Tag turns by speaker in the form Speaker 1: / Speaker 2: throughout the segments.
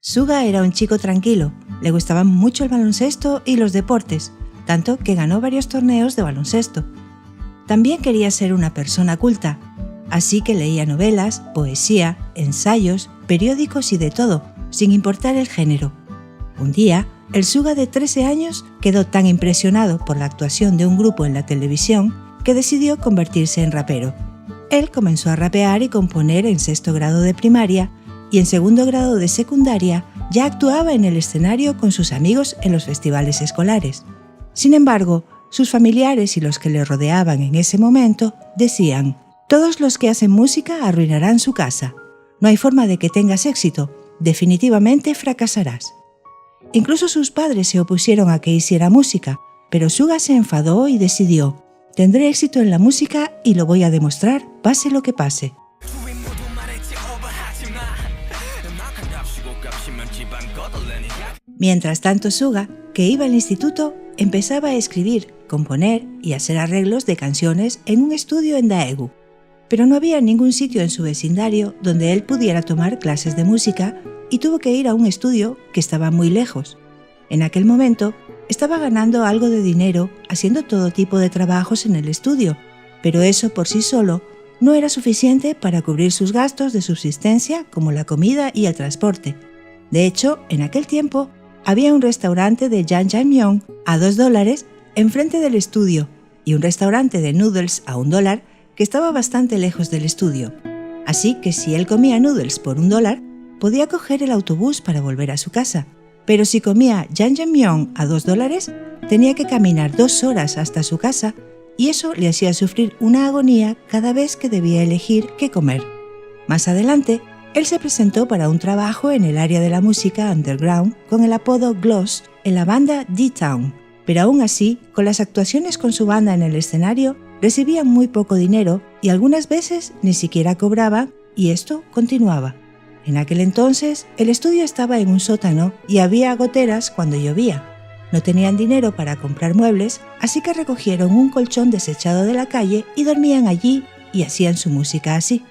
Speaker 1: Suga era un chico tranquilo, le gustaban mucho el baloncesto y los deportes, tanto que ganó varios torneos de baloncesto. También quería ser una persona culta, así que leía novelas, poesía, ensayos, periódicos y de todo, sin importar el género. Un día, el Suga de 13 años quedó tan impresionado por la actuación de un grupo en la televisión que decidió convertirse en rapero. Él comenzó a rapear y componer en 6º grado de primaria y en 2º grado de secundaria ya actuaba en el escenario con sus amigos en los festivales escolares. Sin embargo, sus familiares y los que le rodeaban en ese momento decían: «Todos los que hacen música arruinarán su casa. No hay forma de que tengas éxito. Definitivamente fracasarás». Incluso sus padres se opusieron a que hiciera música, pero Suga se enfadó y decidió: «Tendré éxito en la música y lo voy a demostrar, pase lo que pase». Mientras tanto, Suga, que iba al instituto, empezaba a escribir, componer y hacer arreglos de canciones en un estudio en Daegu. Pero no había ningún sitio en su vecindario donde él pudiera tomar clases de música y tuvo que ir a un estudio que estaba muy lejos. En aquel momento, estaba ganando algo de dinero haciendo todo tipo de trabajos en el estudio, pero eso por sí solo no era suficiente para cubrir sus gastos de subsistencia como la comida y el transporte. De hecho, en aquel tiempo, había un restaurante de jjajangmyeon a $2 enfrente del estudio y un restaurante de noodles a $1 que estaba bastante lejos del estudio. Así que si él comía noodles por $1, podía coger el autobús para volver a su casa. Pero si comía jjajangmyeon a $2, tenía que caminar 2 horas hasta su casa y eso le hacía sufrir una agonía cada vez que debía elegir qué comer. Más adelante, él se presentó para un trabajo en el área de la música underground con el apodo Gloss en la banda D-Town, pero aún así, con las actuaciones con su banda en el escenario, recibía muy poco dinero y algunas veces ni siquiera cobraba, y esto continuaba. En aquel entonces, el estudio estaba en un sótano y había goteras cuando llovía. No tenían dinero para comprar muebles, así que recogieron un colchón desechado de la calle y dormían allí y hacían su música así.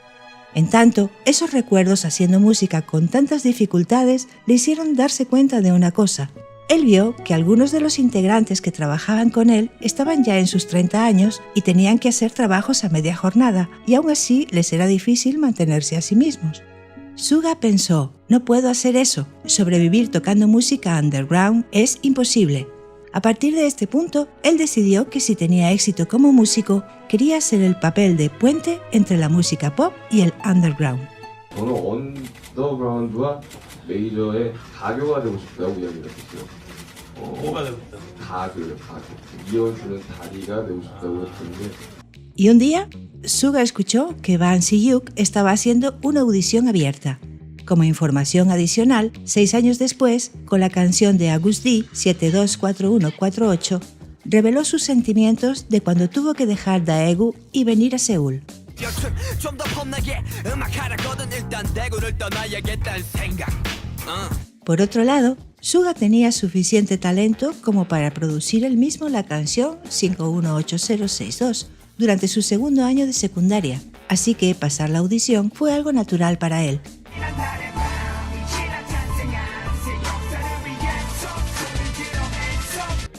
Speaker 1: En tanto, esos recuerdos haciendo música con tantas dificultades le hicieron darse cuenta de una cosa. Él vio que algunos de los integrantes que trabajaban con él estaban ya en sus 30 años y tenían que hacer trabajos a media jornada, y aún así les era difícil mantenerse a sí mismos. Suga pensó: «No puedo hacer eso, sobrevivir tocando música underground es imposible». A partir de este punto, él decidió que si tenía éxito como músico, quería hacer el papel de puente entre la música pop y el underground.
Speaker 2: 저는 언더그라운드와 메이저의 가교가 되고 싶다고 이야기를 했어요.
Speaker 3: 뭐가 되고 싶다?
Speaker 2: 가교요, 가교. 이어주는 다리가 되고 싶다고 했는데.
Speaker 1: Y un día, Suga escuchó que Ban Si-hyuk estaba haciendo una audición abierta. Como información adicional, 6 años después, con la canción de August D, 724148, reveló sus sentimientos de cuando tuvo que dejar Daegu y venir a Seúl. Por otro lado, Suga tenía suficiente talento como para producir él mismo la canción 518062 durante su 2º año de secundaria, así que pasar la audición fue algo natural para él.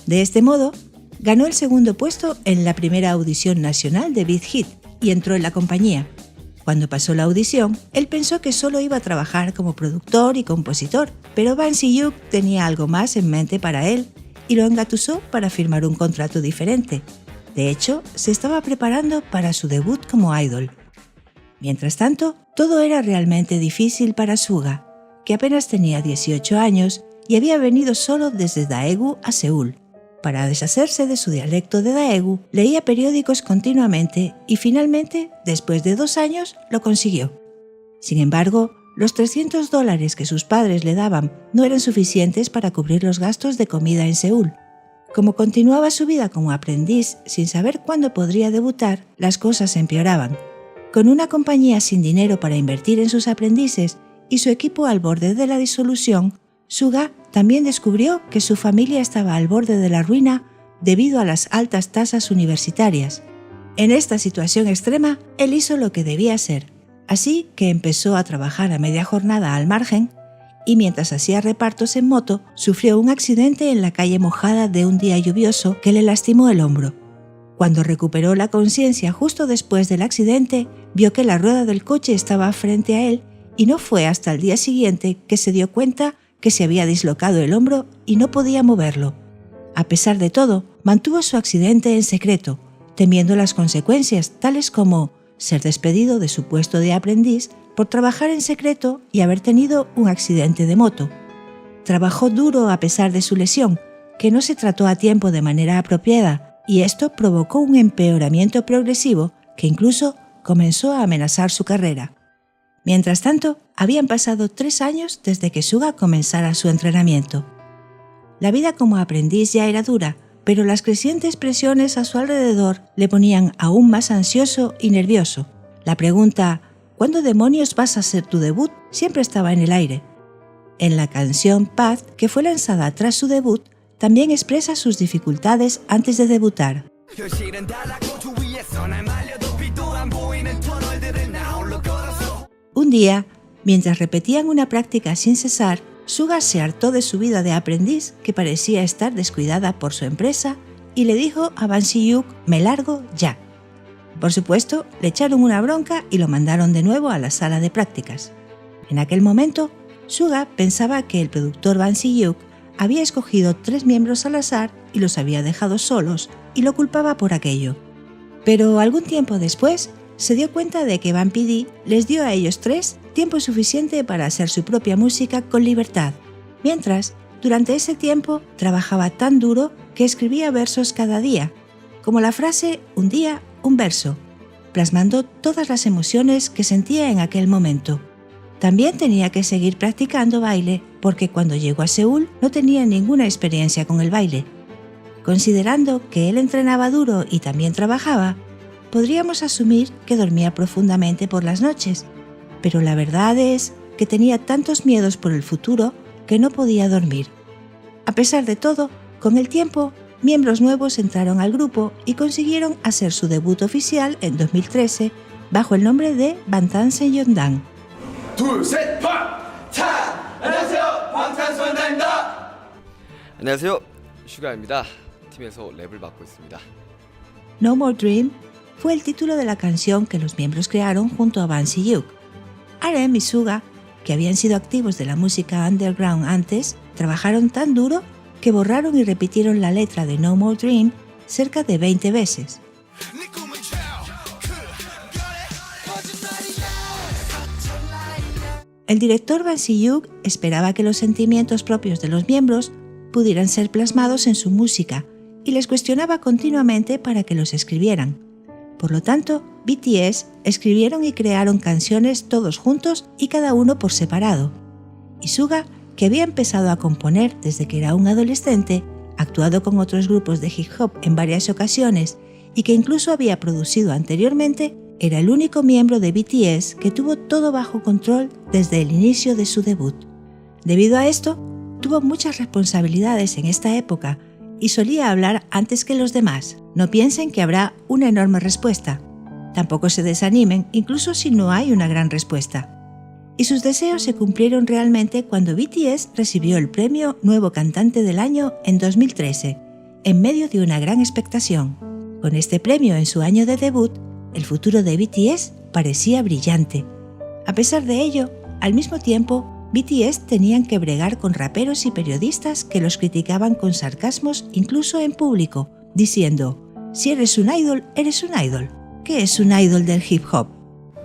Speaker 1: De este modo, ganó el 2º puesto en la primera audición nacional de Beat Hit y entró en la compañía. Cuando pasó la audición, él pensó que solo iba a trabajar como productor y compositor, pero Ban Si-hyuk tenía algo más en mente para él y lo engatusó para firmar un contrato diferente. De hecho, se estaba preparando para su debut como idol. Mientras tanto, todo era realmente difícil para Suga, que apenas tenía 18 años y había venido solo desde Daegu a Seúl. Para deshacerse de su dialecto de Daegu, leía periódicos continuamente y finalmente, después de 2 años, lo consiguió. Sin embargo, los $300 que sus padres le daban no eran suficientes para cubrir los gastos de comida en Seúl. Como continuaba su vida como aprendiz sin saber cuándo podría debutar, las cosas empeoraban. Con una compañía sin dinero para invertir en sus aprendices y su equipo al borde de la disolución, Suga también descubrió que su familia estaba al borde de la ruina debido a las altas tasas universitarias. En esta situación extrema, él hizo lo que debía hacer, así que empezó a trabajar a media jornada al margen y mientras hacía repartos en moto, sufrió un accidente en la calle mojada de un día lluvioso que le lastimó el hombro. Cuando recuperó la conciencia justo después del accidente, vio que la rueda del coche estaba frente a él y no fue hasta el día siguiente que se dio cuenta que se había dislocado el hombro y no podía moverlo. A pesar de todo, mantuvo su accidente en secreto, temiendo las consecuencias tales como ser despedido de su puesto de aprendiz por trabajar en secreto y haber tenido un accidente de moto. Trabajó duro a pesar de su lesión, que no se trató a tiempo de manera apropiada, y esto provocó un empeoramiento progresivo que incluso comenzó a amenazar su carrera. Mientras tanto, habían pasado 3 años desde que Suga comenzara su entrenamiento. La vida como aprendiz ya era dura, pero las crecientes presiones a su alrededor le ponían aún más ansioso y nervioso. La pregunta ¿cuándo demonios vas a hacer tu debut? Siempre estaba en el aire. En la canción Path, que fue lanzada tras su debut, también expresa sus dificultades antes de debutar. Un día, mientras repetían una práctica sin cesar, Suga se hartó de su vida de aprendiz, que parecía estar descuidada por su empresa, y le dijo a Ban Si-hyuk: «Me largo ya». Por supuesto, le echaron una bronca y lo mandaron de nuevo a la sala de prácticas. En aquel momento, Suga pensaba que el productor Ban Si-hyuk había escogido 3 miembros al azar y los había dejado solos, y lo culpaba por aquello. Pero algún tiempo después, se dio cuenta de que Ban PD les dio a ellos 3 tiempo suficiente para hacer su propia música con libertad, mientras, durante ese tiempo, trabajaba tan duro que escribía versos cada día, como la frase «un día, un verso», plasmando todas las emociones que sentía en aquel momento. También tenía que seguir practicando baile porque cuando llegó a Seúl no tenía ninguna experiencia con el baile. Considerando que él entrenaba duro y también trabajaba, podríamos asumir que dormía profundamente por las noches, pero la verdad es que tenía tantos miedos por el futuro que no podía dormir. A pesar de todo, con el tiempo, miembros nuevos entraron al grupo y consiguieron hacer su debut oficial en 2013 bajo el nombre de 방탄소년단.
Speaker 4: 둘, 셋, 안녕하세요, 방탄소년단입니다. 안녕하세요, 슈가입니다. 팀에서 랩을 맡고 있습니다.
Speaker 1: No More Dream fue el título de la canción que los miembros crearon junto a Ban Si-hyuk. RM y Suga, que habían sido activos de la música underground antes, trabajaron tan duro que borraron y repitieron la letra de No More Dream cerca de 20 veces. El director Ban Si-hyuk esperaba que los sentimientos propios de los miembros pudieran ser plasmados en su música y les cuestionaba continuamente para que los escribieran. Por lo tanto, BTS escribieron y crearon canciones todos juntos y cada uno por separado. Y Suga, que había empezado a componer desde que era un adolescente, actuado con otros grupos de hip hop en varias ocasiones y que incluso había producido anteriormente, era el único miembro de BTS que tuvo todo bajo control desde el inicio de su debut. Debido a esto, tuvo muchas responsabilidades en esta época y solía hablar antes que los demás. No piensen que habrá una enorme respuesta. Tampoco se desanimen, incluso si no hay una gran respuesta. Y sus deseos se cumplieron realmente cuando BTS recibió el premio Nuevo Cantante del Año en 2013, en medio de una gran expectación. Con este premio en su año de debut, el futuro de BTS parecía brillante. A pesar de ello, al mismo tiempo, BTS tenían que bregar con raperos y periodistas que los criticaban con sarcasmos incluso en público, diciendo: «Si eres un idol, eres un idol. ¿Qué es un idol del hip hop?»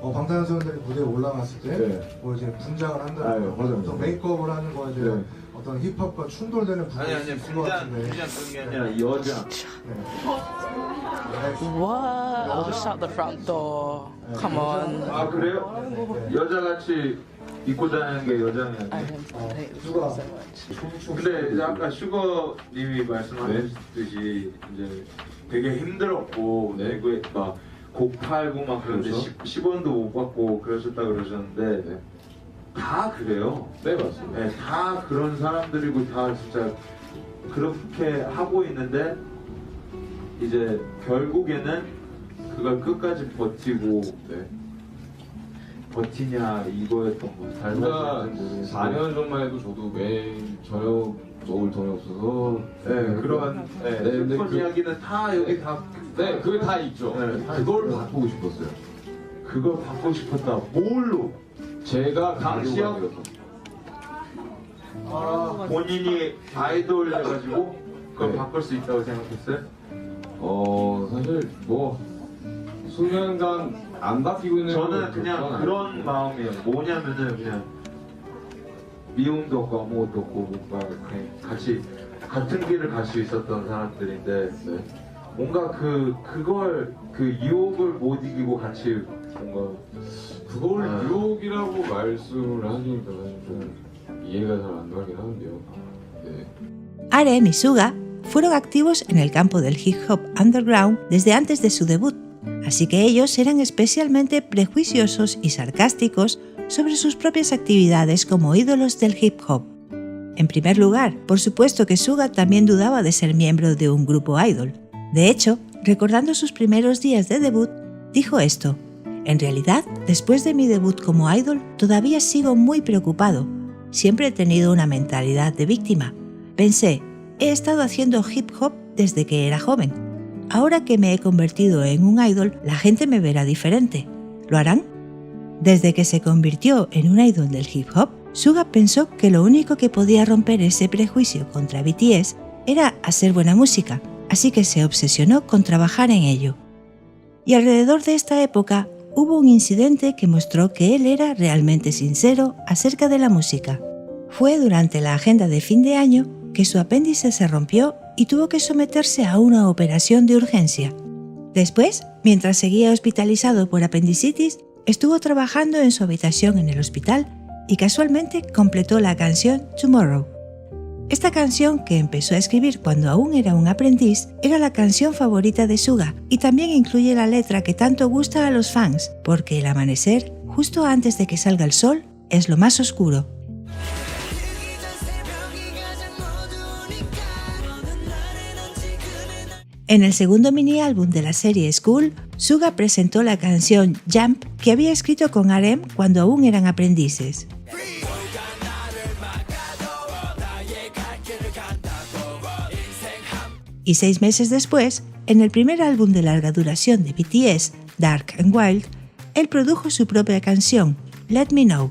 Speaker 5: 방탄소년단이 무대에 올라갔을 때
Speaker 2: 네.
Speaker 5: 뭐 이제 분장을
Speaker 2: 아,
Speaker 5: 한다든가
Speaker 2: 예, 맞아요.
Speaker 5: 어떤 메이크업을 하는 거에
Speaker 2: 네.
Speaker 5: 대한 어떤 힙합과 충돌되는 부분이
Speaker 3: 아니
Speaker 5: 있을 것 같은데
Speaker 3: 그런 게 아니라
Speaker 2: 여자.
Speaker 6: What? Shut the front door. Come on.
Speaker 2: 아 그래요? 여자같이 입고 다니는 게 여장이야.
Speaker 6: I hate this
Speaker 5: 누가
Speaker 6: so much.
Speaker 2: 근데 이제 아까 슈거님이 말씀하셨듯이 이제 되게 힘들었고
Speaker 3: 네.
Speaker 2: 그막 곡 팔고 막 그런데
Speaker 3: 그렇죠.
Speaker 2: 10원도 못 받고 그러셨다 그러셨는데
Speaker 3: 네.
Speaker 2: 다 그래요.
Speaker 3: 네 맞습니다.
Speaker 2: 네, 다 그런 사람들이고 다 진짜 그렇게 하고 있는데 이제 결국에는 그걸 끝까지 버티고
Speaker 3: 네.
Speaker 2: 버티냐 이거였던 거. 잘
Speaker 7: 그러니까
Speaker 2: 모르겠는데.
Speaker 7: 4년 전만 해도 저도 매일 저녁 먹을 돈이 없어서
Speaker 2: 그런
Speaker 7: 네, 근데
Speaker 2: 슬픈 이야기는 다 여기 다
Speaker 7: 그게 다 있죠.
Speaker 2: 네, 다
Speaker 7: 그걸
Speaker 2: 있어요.
Speaker 7: 바꾸고 싶었어요.
Speaker 2: 그걸 받고 싶었다. 뭘로?
Speaker 7: 제가
Speaker 2: 당시요?
Speaker 7: 가지고
Speaker 2: 본인이 아이돌 해가지고 그걸
Speaker 7: 네.
Speaker 2: 바꿀 수 있다고 생각했어요?
Speaker 7: 사실 뭐 수년간 안 바뀌고 있는
Speaker 2: 저는
Speaker 7: 건
Speaker 2: 그냥
Speaker 7: 그건
Speaker 2: 그런 마음이에요. 뭐냐면은 그냥 미움도 없고 아무것도 없고 뭔가 그냥 같이 같은 길을 갈 수 있었던 사람들인데
Speaker 7: 네.
Speaker 2: 뭔가 그걸 그 유혹을 못 이기고 같이 뭔가
Speaker 7: 그걸
Speaker 2: 아.
Speaker 7: 유혹이라고 말씀을 하시니까 사실 좀 이해가 잘 안 가긴 하는데요. 네.
Speaker 1: Arem y Suga fueron activos en el campo del hip hop underground desde antes de su debut, así que ellos eran especialmente prejuiciosos y sarcásticos sobre sus propias actividades como ídolos del hip hop. En primer lugar, por supuesto que Suga también dudaba de ser miembro de un grupo idol. De hecho, recordando sus primeros días de debut, dijo esto: "En realidad, después de mi debut como idol, todavía sigo muy preocupado. Siempre he tenido una mentalidad de víctima. Pensé, he estado haciendo hip hop desde que era joven. Ahora que me he convertido en un idol, la gente me verá diferente. ¿Lo harán?". Desde que se convirtió en un idol del hip hop, Suga pensó que lo único que podía romper ese prejuicio contra BTS era hacer buena música, así que se obsesionó con trabajar en ello. Y alrededor de esta época hubo un incidente que mostró que él era realmente sincero acerca de la música. Fue durante la agenda de fin de año que su apéndice se rompió y tuvo que someterse a una operación de urgencia. Después, mientras seguía hospitalizado por apendicitis, estuvo trabajando en su habitación en el hospital y casualmente completó la canción Tomorrow. Esta canción, que empezó a escribir cuando aún era un aprendiz, era la canción favorita de Suga y también incluye la letra que tanto gusta a los fans, porque el amanecer, justo antes de que salga el sol, es lo más oscuro. En el segundo mini álbum de la serie School, Suga presentó la canción Jump, que había escrito con Arem cuando aún eran aprendices. Y 6 meses después, en el primer álbum de larga duración de BTS, Dark and Wild, él produjo su propia canción, Let Me Know.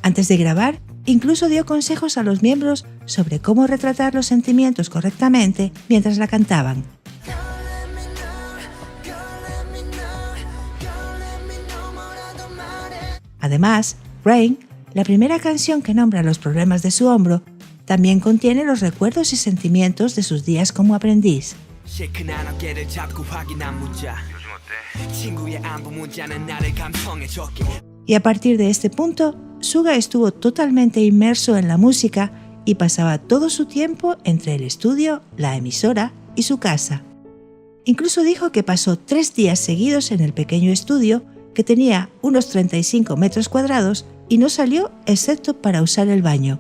Speaker 1: Antes de grabar, incluso dio consejos a los miembros sobre cómo retratar los sentimientos correctamente mientras la cantaban. Además, Rain, la primera canción que nombra los problemas de su hombro, también contiene los recuerdos y sentimientos de sus días como aprendiz. Y a partir de este punto, Suga estuvo totalmente inmerso en la música y pasaba todo su tiempo entre el estudio, la emisora y su casa. Incluso dijo que pasó 3 días seguidos en el pequeño estudio, que tenía unos 35 metros cuadrados, y no salió excepto para usar el baño.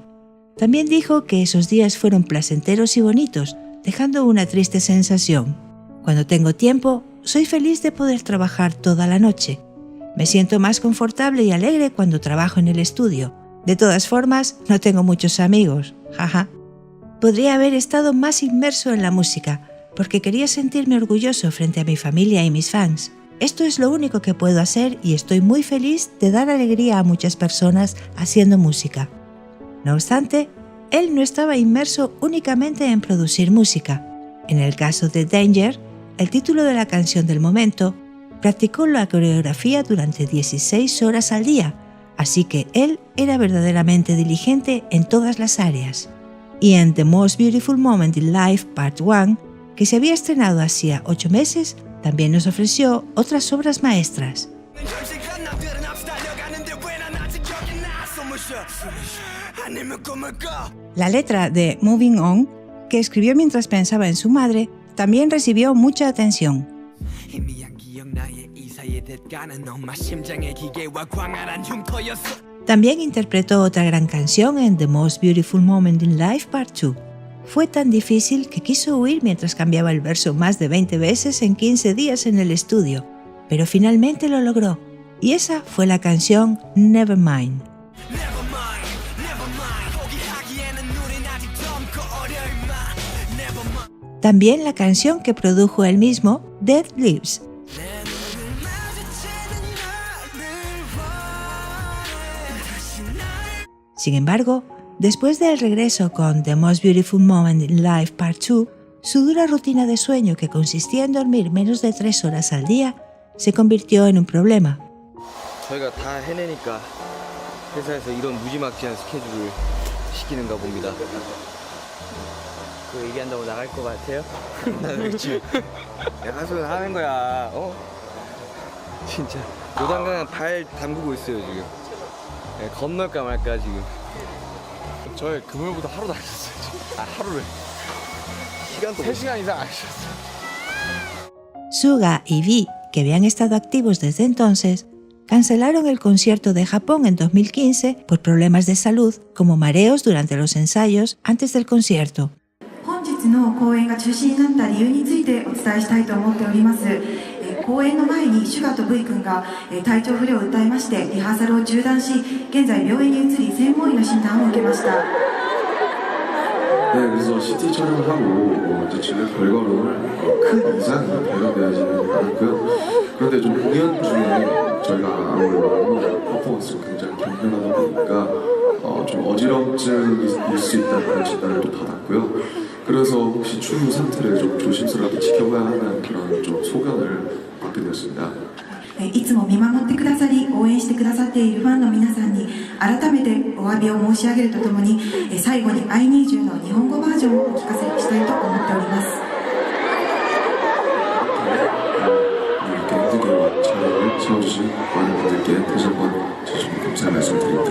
Speaker 1: También dijo que esos días fueron placenteros y bonitos, dejando una triste sensación. Cuando tengo tiempo, soy feliz de poder trabajar toda la noche. Me siento más confortable y alegre cuando trabajo en el estudio. De todas formas, no tengo muchos amigos, jaja. Podría haber estado más inmerso en la música, porque quería sentirme orgulloso frente a mi familia y mis fans. Esto es lo único que puedo hacer y estoy muy feliz de dar alegría a muchas personas haciendo música. No obstante, él no estaba inmerso únicamente en producir música. En el caso de Danger, el título de la canción del momento, practicó la coreografía durante 16 horas al día, así que él era verdaderamente diligente en todas las áreas. Y en The Most Beautiful Moment in Life Part 1, que se había estrenado hacía 8 meses, también nos ofreció otras obras maestras. La letra de Moving On, que escribió mientras pensaba en su madre, también recibió mucha atención. También interpretó otra gran canción en The Most Beautiful Moment in Life Part 2. Fue tan difícil que quiso huir mientras cambiaba el verso más de 20 veces en 15 días en el estudio, pero finalmente lo logró. y esa fue la canción Nevermind. También la canción que produjo él mismo, Dead Lives. Sin embargo, después del regreso con The Most Beautiful Moment in Life Part 2, su dura rutina de sueño, que consistía en dormir menos de 3 horas al día, se convirtió en un problema.
Speaker 4: 저희가 다 해내니까 회사에서 이런 무지막지한 스케줄을 시키는가 봅니다.
Speaker 6: 그 얘기한다고 나갈 것 같아요?
Speaker 4: 그렇지. 내가 하소연 하는 거야. 진짜 요단강에 발 담그고 있어요 지금. 건널까 말까 지금.
Speaker 3: 저희 금요일부터 하루도 안 쉬었어요 지금. 하루를
Speaker 4: 시간도
Speaker 3: 3시간 이상 안 쉬었어요.
Speaker 1: Suga y V, que habían estado activos desde entonces, cancelaron el concierto de Japón en 2015 por problemas de salud, como mareos durante los ensayos antes del concierto.
Speaker 8: 本日の公演が中止になった理由についてお伝えしたいと思っております。公演の前にシュガと V 君が体調不良を訴えましてリハーサルを中断し、現在病院に移り専門医の診断を受けました。
Speaker 7: 네, 그래서 CT 촬영을 하고 이제 주변 결과로 큰 이상이 발견되어지는 않았고요. 그런데 좀 공연 중에 저희가 아무래도 퍼포먼스가 굉장히 격렬하다 보니까 좀 어지럼증일 수 있다는 그런 진단을 또 받았고요. 그래서 혹시 추후 상태를 좀 조심스럽게 지켜봐야 하는 그런 좀 소견을 받게 되었습니다.
Speaker 8: いつも見守ってくださり応援してくださっているファンの皆さんに改めてお詫びを申し上げるとともに最後に I Need You の日本語バージョンをお聞かせしたいと思っております。
Speaker 7: 이렇게 힘들게 촬영을 채워주신 많은 분들께 다시 한번 진심으로 감사의 말씀을 드립니다.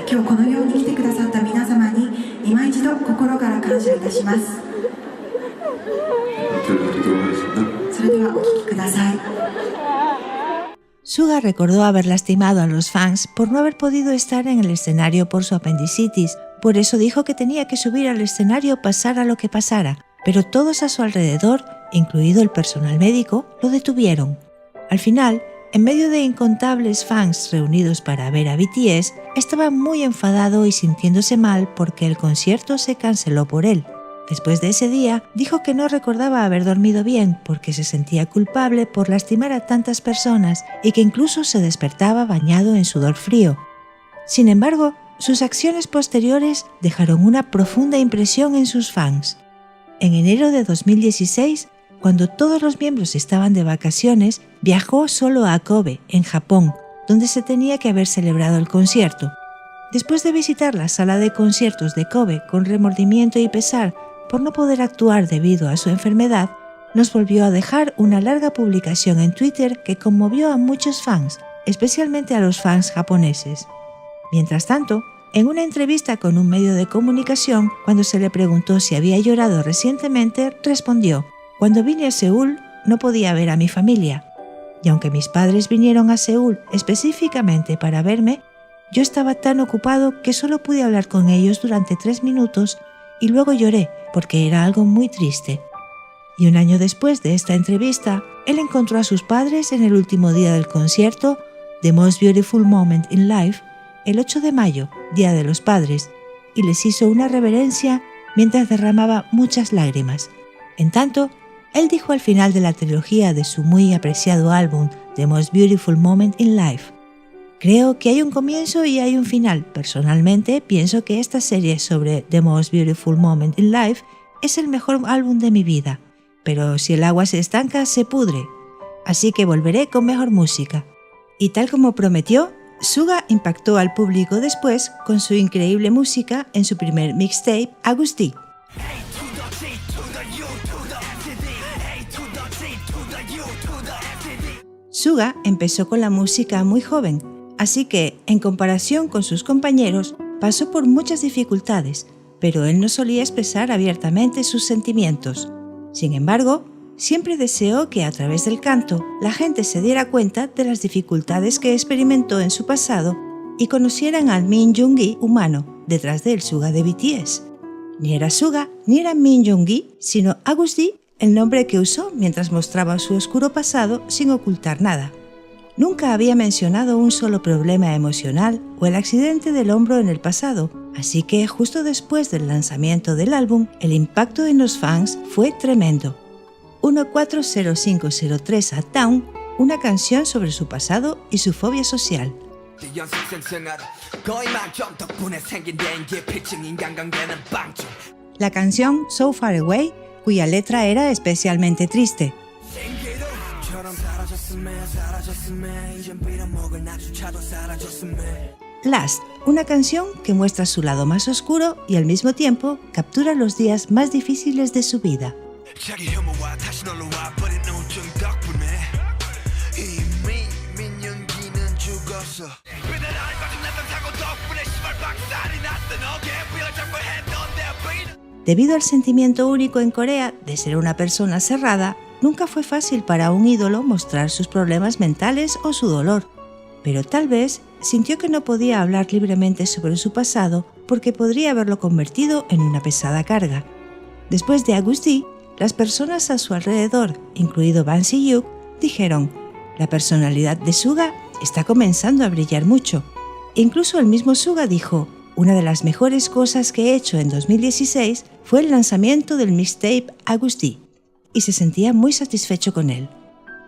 Speaker 8: 今日このように来てくださった皆様に今一度心から感謝いたします。
Speaker 7: 들려드리도록 하겠습니다.
Speaker 8: それではお聞きください。
Speaker 1: Suga recordó haber lastimado a los fans por no haber podido estar en el escenario por su apendicitis. Por eso dijo que tenía que subir al escenario pasara lo que pasara, pero todos a su alrededor, incluido el personal médico, lo detuvieron. Al final, en medio de incontables fans reunidos para ver a BTS, estaba muy enfadado y sintiéndose mal porque el concierto se canceló por él. Después de ese día, dijo que no recordaba haber dormido bien porque se sentía culpable por lastimar a tantas personas y que incluso se despertaba bañado en sudor frío. Sin embargo, sus acciones posteriores dejaron una profunda impresión en sus fans. En enero de 2016, cuando todos los miembros estaban de vacaciones, viajó solo a Kobe, en Japón, donde se tenía que haber celebrado el concierto. Después de visitar la sala de conciertos de Kobe con remordimiento y pesar por no poder actuar debido a su enfermedad, nos volvió a dejar una larga publicación en Twitter que conmovió a muchos fans, especialmente a los fans japoneses. Mientras tanto, en una entrevista con un medio de comunicación, cuando se le preguntó si había llorado recientemente, respondió: «Cuando vine a Seúl no podía ver a mi familia. Y aunque mis padres vinieron a Seúl específicamente para verme, yo estaba tan ocupado que solo pude hablar con ellos durante 3 minutos y luego lloré porque era algo muy triste». Y un año después de esta entrevista, él encontró a sus padres en el último día del concierto, The Most Beautiful Moment in Life, el 8 de mayo, Día de los Padres, y les hizo una reverencia mientras derramaba muchas lágrimas. En tanto, él dijo al final de la trilogía de su muy apreciado álbum The Most Beautiful Moment in Life: «Creo que hay un comienzo y hay un final. Personalmente, pienso que esta serie sobre The Most Beautiful Moment in Life es el mejor álbum de mi vida. Pero si el agua se estanca, se pudre. Así que volveré con mejor música». Y tal como prometió, Suga impactó al público después con su increíble música en su primer mixtape, August D. Suga empezó con la música muy joven, así que, en comparación con sus compañeros, pasó por muchas dificultades, pero él no solía expresar abiertamente sus sentimientos. Sin embargo, siempre deseó que a través del canto la gente se diera cuenta de las dificultades que experimentó en su pasado y conocieran al Min Yoongi humano detrás del Suga de BTS. Ni era Suga ni era Min Yoongi, sino August D, el nombre que usó mientras mostraba su oscuro pasado sin ocultar nada. Nunca había mencionado un solo problema emocional o el accidente del hombro en el pasado, así que justo después del lanzamiento del álbum, el impacto en los fans fue tremendo. 140503 A Town, una canción sobre su pasado y su fobia social. La canción So Far Away, cuya letra era especialmente triste. Last, una canción que muestra su lado más oscuro y al mismo tiempo captura los días más difíciles de su vida. Debido al sentimiento único en Corea de ser una persona cerrada, nunca fue fácil para un ídolo mostrar sus problemas mentales o su dolor, pero tal vez sintió que no podía hablar libremente sobre su pasado porque podría haberlo convertido en una pesada carga. Después de August D, las personas a su alrededor, incluido Ban Si-hyuk, dijeron: la personalidad de Suga está comenzando a brillar mucho. Incluso el mismo Suga dijo: una de las mejores cosas que he hecho en 2016 fue el lanzamiento del mixtape August D, y se sentía muy satisfecho con él.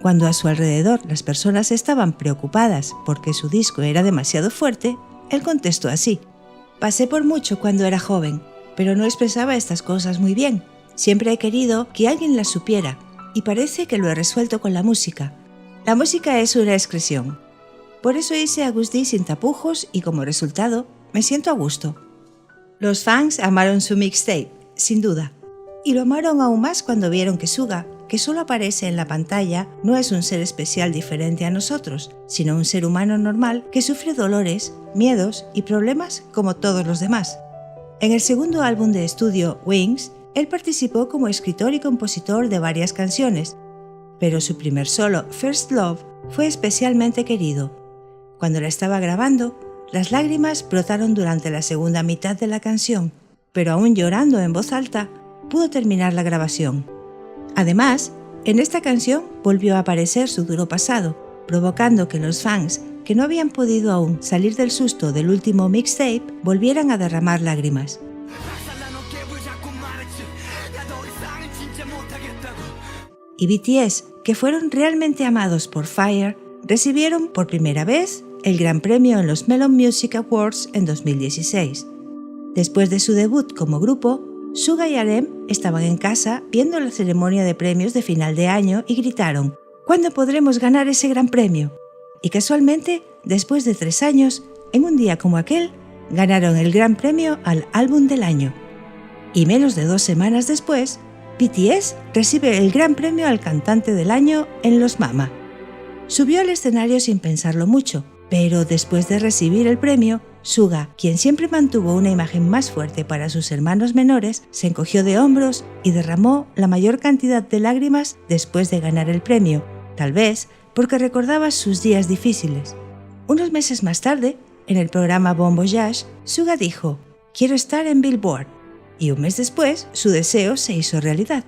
Speaker 1: Cuando a su alrededor las personas estaban preocupadas porque su disco era demasiado fuerte, él contestó así: pasé por mucho cuando era joven, pero no expresaba estas cosas muy bien. Siempre he querido que alguien las supiera, y parece que lo he resuelto con la música. La música es una expresión. Por eso hice August D sin tapujos y como resultado, me siento a gusto. Los fans amaron su mixtape, sin duda. Y lo amaron aún más cuando vieron que Suga, que solo aparece en la pantalla, no es un ser especial diferente a nosotros, sino un ser humano normal que sufre dolores, miedos y problemas como todos los demás. En el segundo álbum de estudio, Wings, él participó como escritor y compositor de varias canciones, pero su primer solo, First Love, fue especialmente querido. Cuando la estaba grabando, las lágrimas brotaron durante la segunda mitad de la canción, pero aún llorando en voz alta, pudo terminar la grabación. Además, en esta canción volvió a aparecer su duro pasado, provocando que los fans, que no habían podido aún salir del susto del último mixtape, volvieran a derramar lágrimas. Y BTS, que fueron realmente amados por Fire, recibieron por primera vez el Gran Premio en los Melon Music Awards en 2016. Después de su debut como grupo, Suga y RM estaban en casa viendo la ceremonia de premios de final de año y gritaron: ¿cuándo podremos ganar ese gran premio? Y casualmente, después de 3 años, en un día como aquel, ganaron el gran premio al álbum del año. Y menos de 2 semanas después, BTS recibe el gran premio al cantante del año en Los Mama. Subió al escenario sin pensarlo mucho, pero después de recibir el premio, Suga, quien siempre mantuvo una imagen más fuerte para sus hermanos menores, se encogió de hombros y derramó la mayor cantidad de lágrimas después de ganar el premio, tal vez porque recordaba sus días difíciles. Unos meses más tarde, en el programa Bon Voyage, Suga dijo: quiero estar en Billboard, y un mes después su deseo se hizo realidad.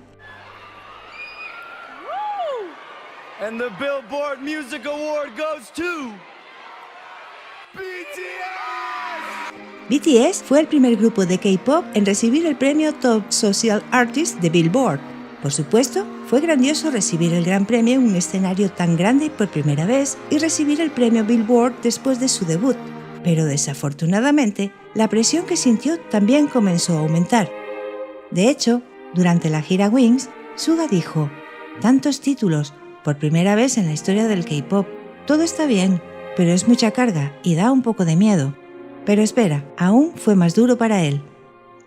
Speaker 4: And the Billboard Music Award goes to
Speaker 1: BTS fue el primer grupo de K-pop en recibir el premio Top Social Artist de Billboard. Por supuesto, fue grandioso recibir el gran premio en un escenario tan grande por primera vez y recibir el premio Billboard después de su debut. Pero desafortunadamente, la presión que sintió también comenzó a aumentar. De hecho, durante la gira Wings, Suga dijo: tantos títulos, por primera vez en la historia del K-pop, todo está bien, pero es mucha carga y da un poco de miedo. Pero espera, aún fue más duro para él.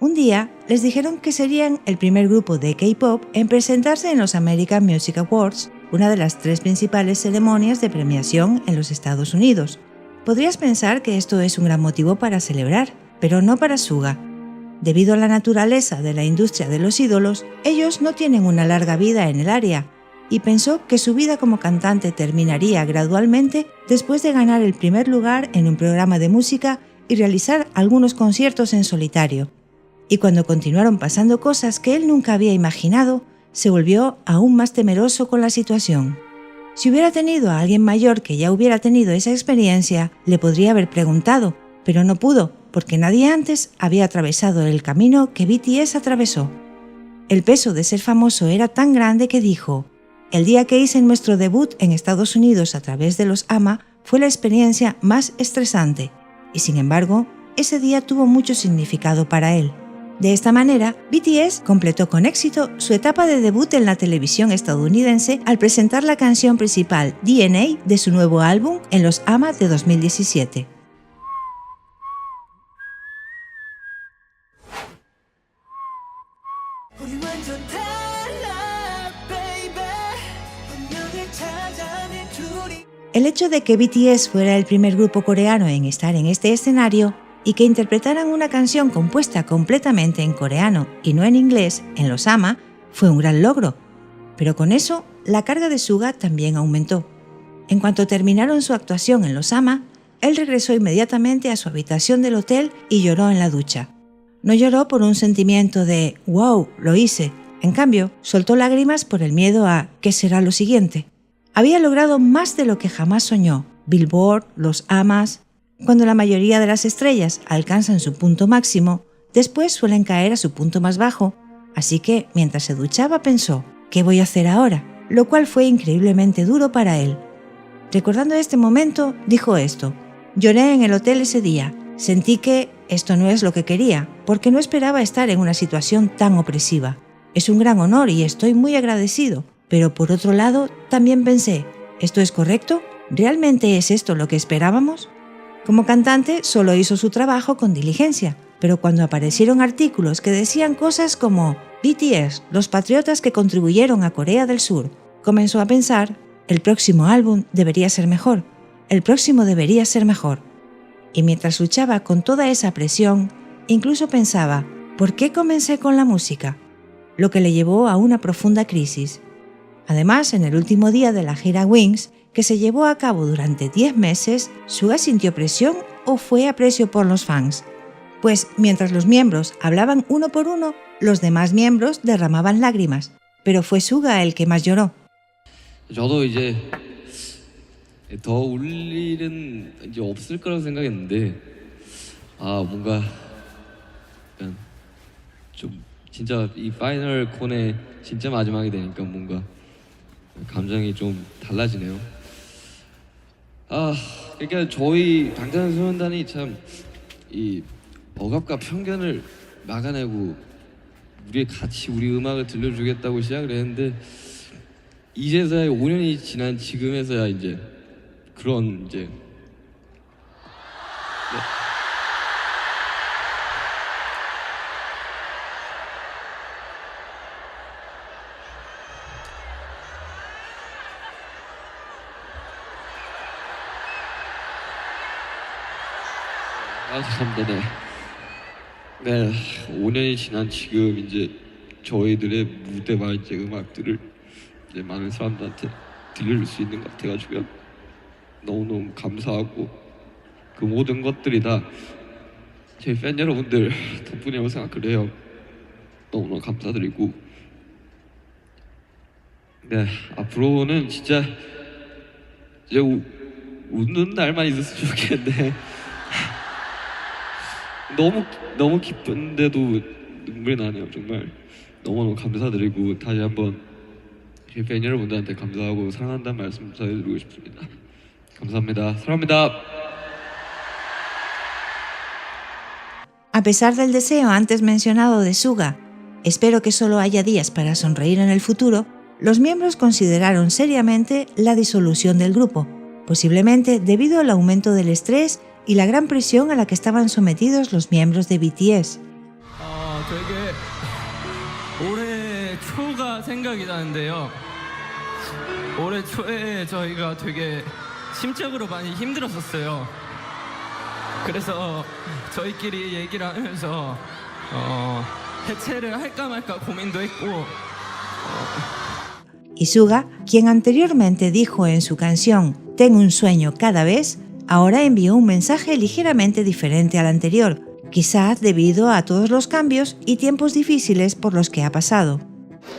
Speaker 1: Un día les dijeron que serían el primer grupo de K-pop en presentarse en los American Music Awards, una de las 3 principales ceremonias de premiación en los Estados Unidos. Podrías pensar que esto es un gran motivo para celebrar, pero no para Suga. Debido a la naturaleza de la industria de los ídolos, ellos no tienen una larga vida en el área, y pensó que su vida como cantante terminaría gradualmente después de ganar el primer lugar en un programa de música y realizar algunos conciertos en solitario. Y cuando continuaron pasando cosas que él nunca había imaginado, se volvió aún más temeroso con la situación. Si hubiera tenido a alguien mayor que ya hubiera tenido esa experiencia, le podría haber preguntado, pero no pudo, porque nadie antes había atravesado el camino que BTS atravesó. El peso de ser famoso era tan grande que dijo: «El día que hice nuestro debut en Estados Unidos a través de los AMA fue la experiencia más estresante, y sin embargo, ese día tuvo mucho significado para él». De esta manera, BTS completó con éxito su etapa de debut en la televisión estadounidense al presentar la canción principal DNA de su nuevo álbum en los AMA de 2017. El hecho de que BTS fuera el primer grupo coreano en estar en este escenario y que interpretaran una canción compuesta completamente en coreano y no en inglés en los AMA fue un gran logro. Pero con eso, la carga de Suga también aumentó. En cuanto terminaron su actuación en los AMA, él regresó inmediatamente a su habitación del hotel y lloró en la ducha. No lloró por un sentimiento de «wow, lo hice». En cambio, soltó lágrimas por el miedo a «¿qué será lo siguiente?». Había logrado más de lo que jamás soñó. Billboard, los AMAs. Cuando la mayoría de las estrellas alcanzan su punto máximo, después suelen caer a su punto más bajo. Así que, mientras se duchaba, pensó: «¿qué voy a hacer ahora?», lo cual fue increíblemente duro para él. Recordando este momento, dijo esto: «Lloré en el hotel ese día. Sentí que esto no es lo que quería, porque no esperaba estar en una situación tan opresiva. Es un gran honor y estoy muy agradecido. Pero por otro lado, también pensé, ¿esto es correcto? ¿Realmente es esto lo que esperábamos?». Como cantante, solo hizo su trabajo con diligencia, pero cuando aparecieron artículos que decían cosas como «BTS, los patriotas que contribuyeron a Corea del Sur», comenzó a pensar: «el próximo álbum debería ser mejor, el próximo debería ser mejor». Y mientras luchaba con toda esa presión, incluso pensaba: «¿por qué comencé con la música?», lo que le llevó a una profunda crisis. Además, en el último día de la gira Wings, que se llevó a cabo durante 10 meses, ¿Suga sintió presión o fue aprecio por los fans? Pues mientras los miembros hablaban uno por uno, los demás miembros derramaban lágrimas, pero fue Suga el que más lloró.
Speaker 9: 저도 이제 더 울 일은 이제 없을 거라고 생각했는데 뭔가 약간 좀 진짜 이 파이널 콘의 진짜 마지막이 되니까 뭔가 감정이 좀 달라지네요. 그러니까 저희 방탄소년단이 참 이 억압과 편견을 막아내고 우리 음악을 들려주겠다고 시작을 했는데 이제서야 5년이 지난 지금에서야 이제 그런 이제 감사합니다. 네, 5년이 지난 지금 이제 저희들의 무대와 이제 음악들을 이제 많은 사람들한테 들려줄 수 있는 것 같아가지고요. 너무너무 감사하고 그 모든 것들이 다 저희 팬 여러분들 덕분이라고 생각을 해요. 너무너무 감사드리고 네, 앞으로는 진짜 이제 웃는 날만 있었으면 좋겠는데 너무 기쁜데도 눈물이 나네요. 정말 너무너무 감사드리고 다시 한번 팬 여러분들한테 감사하고 사랑한다는 말씀 전해드리고 싶습니다. 감사합니다. 사랑합니다.
Speaker 1: A pesar del deseo antes mencionado de Suga, espero que solo haya días para sonreír en el futuro, los miembros consideraron seriamente la disolución del grupo, posiblemente debido al aumento del estrés y la gran presión a la que estaban sometidos los miembros de BTS.
Speaker 10: 되게 올해 초가 생각이 나는데요. 올해 초에 저희가 되게 심적으로 많이 힘들었었어요. 그래서 저희끼리 얘기를 하면서 해체를 할까 말까 고민도 했고.
Speaker 1: Y Suga, quien anteriormente dijo en su canción «Tengo un sueño cada vez», ahora envió un mensaje ligeramente diferente al anterior, quizás debido a todos los cambios y tiempos difíciles por los que ha pasado.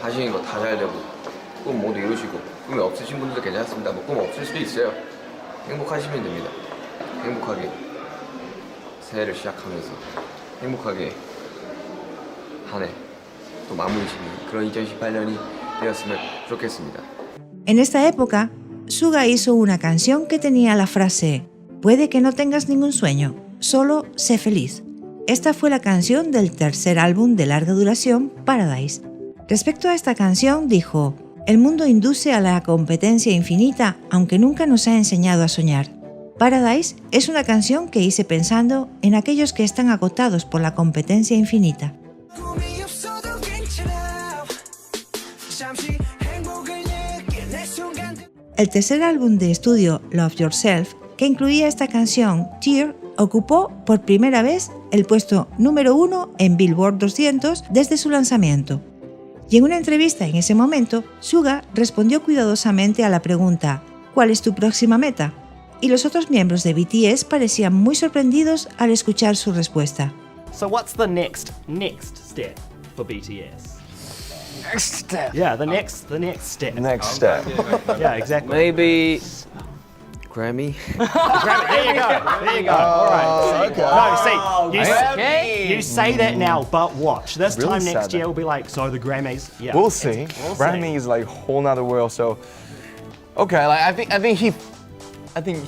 Speaker 11: 하시는 거 다 잘 되고 꿈 모두 이루시고 꿈이 없으신 분들도 괜찮습니다. 뭐 꿈 없을 수도 있어요. 행복하시면 됩니다. 행복하게 새해를 시작하면서 행복하게 한 해 또 마무리시는 그런 2018년이 되었으면 좋겠습니다.
Speaker 1: En esta época, Suga hizo una canción que tenía la frase «Puede que no tengas ningún sueño, solo sé feliz». Esta fue la canción del tercer álbum de larga duración, Paradise. Respecto a esta canción, dijo: «El mundo induce a la competencia infinita, aunque nunca nos ha enseñado a soñar. Paradise es una canción que hice pensando en aquellos que están agotados por la competencia infinita». El tercer álbum de estudio, Love Yourself, que incluía esta canción, Tear, ocupó por primera vez el puesto número 1 en Billboard 200 desde su lanzamiento. Y en una entrevista en ese momento, Suga respondió cuidadosamente a la pregunta «¿Cuál es tu próxima meta?». Y los otros miembros de BTS parecían muy sorprendidos al escuchar su respuesta.
Speaker 12: So what's the next step for BTS?
Speaker 13: Next step.
Speaker 12: Yeah, the next step.
Speaker 13: Next step.
Speaker 12: Yeah, exactly.
Speaker 11: Maybe Grammy.
Speaker 12: Grammy. There you go. All right.
Speaker 13: Okay.
Speaker 12: No, you say that now, but watch. This
Speaker 13: Really
Speaker 12: time next
Speaker 13: sad
Speaker 12: year
Speaker 13: that.
Speaker 12: we'll be like, so the Grammys. Yeah.
Speaker 13: We'll see.
Speaker 12: We'll
Speaker 13: Grammy
Speaker 12: see.
Speaker 13: is like a whole nother world. So, okay, like I think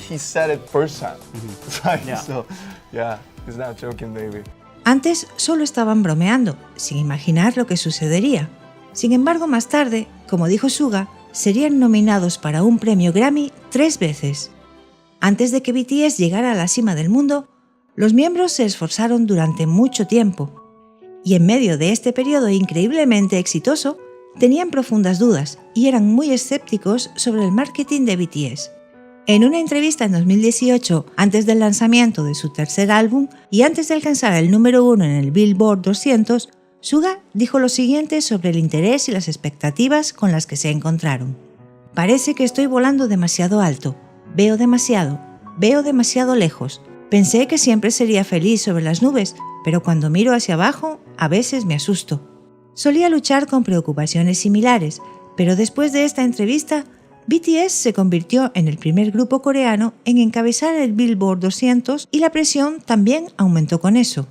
Speaker 13: he said it first time. It's like,
Speaker 12: Yeah.
Speaker 13: So, yeah, he's not joking, baby.
Speaker 1: Antes solo estaban bromeando, sin imaginar lo que sucedería. Sin embargo, más tarde, como dijo Suga, serían nominados para un premio Grammy 3 veces. Antes de que BTS llegara a la cima del mundo, los miembros se esforzaron durante mucho tiempo. Y en medio de este periodo increíblemente exitoso, tenían profundas dudas y eran muy escépticos sobre el marketing de BTS. En una entrevista en 2018, antes del lanzamiento de su tercer álbum y antes de alcanzar el número 1 en el Billboard 200, Suga dijo lo siguiente sobre el interés y las expectativas con las que se encontraron. «Parece que estoy volando demasiado alto. Veo demasiado lejos. Pensé que siempre sería feliz sobre las nubes, pero cuando miro hacia abajo, a veces me asusto». Solía luchar con preocupaciones similares, pero después de esta entrevista, BTS se convirtió en el primer grupo coreano en encabezar el Billboard 200 y la presión también aumentó con eso.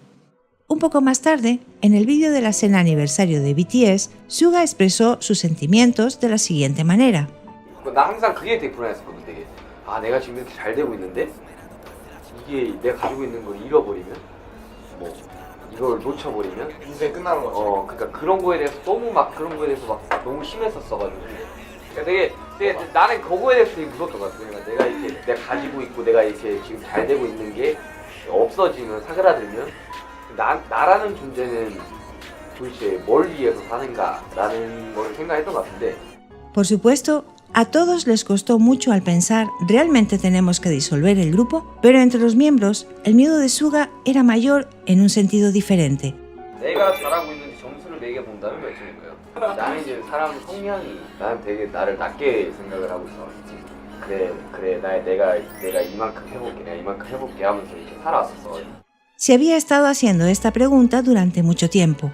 Speaker 1: Un poco más tarde, en el vídeo de la cena aniversario de BTS, Suga expresó sus sentimientos de la siguiente manera.
Speaker 11: 나 항상 그게 되게 불안했었거든. 되게 내가 지금 이렇게 잘 되고 있는데 이게 내가 가지고 있는 걸 잃어버리면 뭐 이걸 놓쳐버리면 인생 끝나는 거죠. 그러니까 그런 거에 대해서 너무 막 너무 심했었어가지고 되게 나는 그거에 대해서 되게 무섭던 것 같아. 그러니까 내가 이렇게 내가 가지고 있고 내가 이렇게 지금 잘 되고 있는 게 없어지면 사그라들면 나라는 존재는 도대체 뭘 위해서 사는가라는 걸 생각했던 것 같은데.
Speaker 1: Por supuesto, a todos les costó mucho al pensar ¿realmente tenemos que disolver el grupo? Pero entre los miembros, el miedo de Suga era mayor en un sentido diferente.
Speaker 11: 내가 잘하고 있는지 점수를 매겨 본다면 몇 점인 거예요? 나는 이제 사람 성향이 나는 되게 나를 낮게 생각을 하고 있어. 그래 내가 이만큼 해볼게 하면서 이렇게 살아왔었어.
Speaker 1: Se había estado haciendo esta pregunta durante mucho tiempo.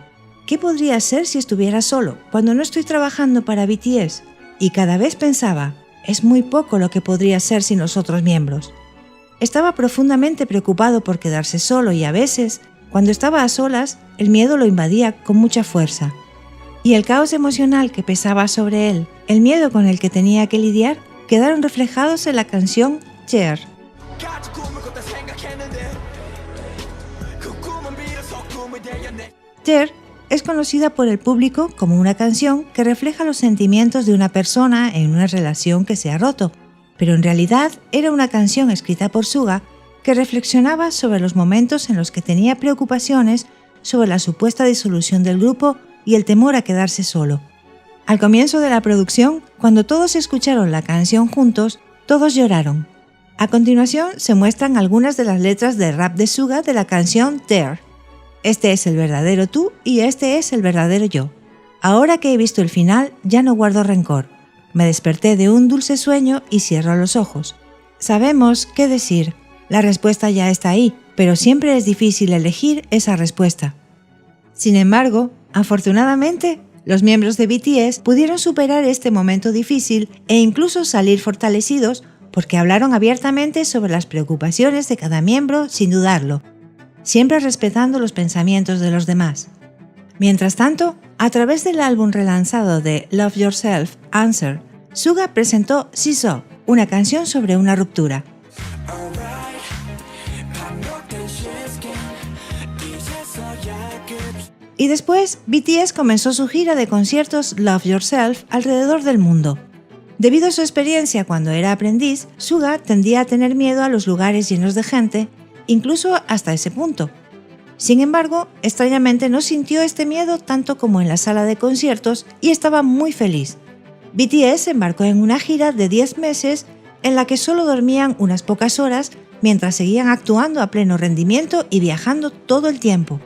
Speaker 1: ¿Qué podría ser si estuviera solo, cuando no estoy trabajando para BTS? Y cada vez pensaba, es muy poco lo que podría ser sin los otros miembros. Estaba profundamente preocupado por quedarse solo y a veces, cuando estaba a solas, el miedo lo invadía con mucha fuerza. Y el caos emocional que pesaba sobre él, el miedo con el que tenía que lidiar, quedaron reflejados en la canción Tear. Tear es conocida por el público como una canción que refleja los sentimientos de una persona en una relación que se ha roto, pero en realidad era una canción escrita por Suga que reflexionaba sobre los momentos en los que tenía preocupaciones sobre la supuesta disolución del grupo y el temor a quedarse solo. Al comienzo de la producción, cuando todos escucharon la canción juntos, todos lloraron. A continuación se muestran algunas de las letras de rap de Suga de la canción Tear. Este es el verdadero tú y este es el verdadero yo. Ahora que he visto el final, ya no guardo rencor. Me desperté de un dulce sueño y cierro los ojos. Sabemos qué decir. La respuesta ya está ahí, pero siempre es difícil elegir esa respuesta. Sin embargo, afortunadamente, Los miembros de BTS pudieron superar este momento difícil e incluso salir fortalecidos porque hablaron abiertamente sobre las preocupaciones de cada miembro sin dudarlo, siempre respetando los pensamientos de los demás. Mientras tanto, a través del álbum relanzado de Love Yourself, Answer, Suga presentó Seesaw, una canción sobre una ruptura. Y después, BTS comenzó su gira de conciertos Love Yourself alrededor del mundo. Debido a su experiencia cuando era aprendiz, Suga tendía a tener miedo a los lugares llenos de gente, incluso hasta ese punto. Sin embargo, extrañamente no sintió este miedo tanto como en la sala de conciertos y estaba muy feliz. BTS embarcó en una gira de 10 meses en la que solo dormían unas pocas horas mientras seguían actuando a pleno rendimiento y viajando todo el tiempo.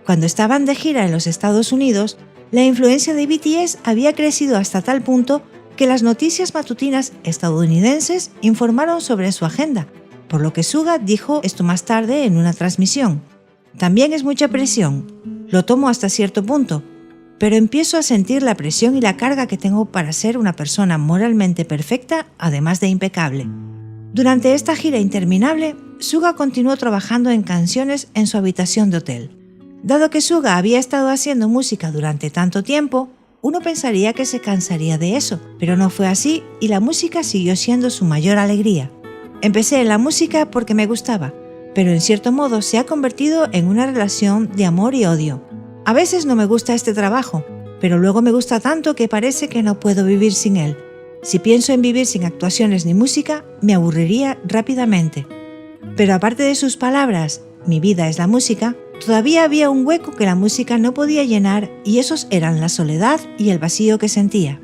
Speaker 1: Cuando estaban de gira en los Estados Unidos, la influencia de BTS había crecido hasta tal punto que las noticias matutinas estadounidenses informaron sobre su agenda, por lo que Suga dijo esto más tarde en una transmisión. También es mucha presión, lo tomo hasta cierto punto, pero empiezo a sentir la presión y la carga que tengo para ser una persona moralmente perfecta, además de impecable. Durante esta gira interminable, Suga continuó trabajando en canciones en su habitación de hotel. Dado que Suga había estado haciendo música durante tanto tiempo, uno pensaría que se cansaría de eso, pero no fue así y la música siguió siendo su mayor alegría. Empecé en la música porque me gustaba, pero en cierto modo se ha convertido en una relación de amor y odio. A veces no me gusta este trabajo, pero luego me gusta tanto que parece que no puedo vivir sin él. Si pienso en vivir sin actuaciones ni música, me aburriría rápidamente. Pero aparte de sus palabras, mi vida es la música, todavía había un hueco que la música no podía llenar y esos eran la soledad y el vacío que sentía.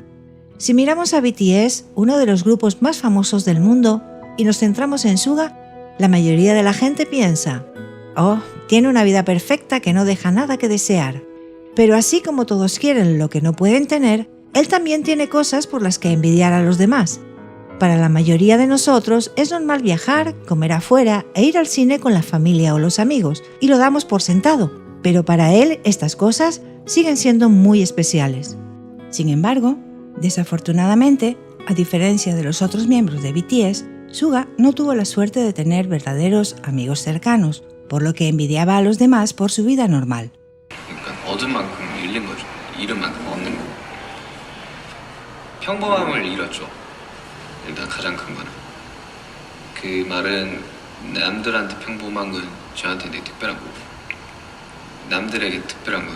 Speaker 1: Si miramos a BTS, uno de los grupos más famosos del mundo, y nos centramos en Suga, la mayoría de la gente piensa, oh, tiene una vida perfecta que no deja nada que desear. Pero así como todos quieren lo que no pueden tener, él también tiene cosas por las que envidiar a los demás. Para la mayoría de nosotros es normal viajar, comer afuera e ir al cine con la familia o los amigos, y lo damos por sentado, pero para él estas cosas siguen siendo muy especiales. Sin embargo, desafortunadamente, a diferencia de los otros miembros de BTS, Suga no tuvo la suerte de tener verdaderos amigos cercanos, por lo que envidiaba a los demás por su vida normal.
Speaker 14: 얻은 만큼 잃는 거죠. 잃은 만큼 얻는 거. 평범함을 잃었죠. 일단 가장 큰 거는. 그 말은 남들한테 평범한 건 저한테 되게 특별한 거고 남들에게 특별한 건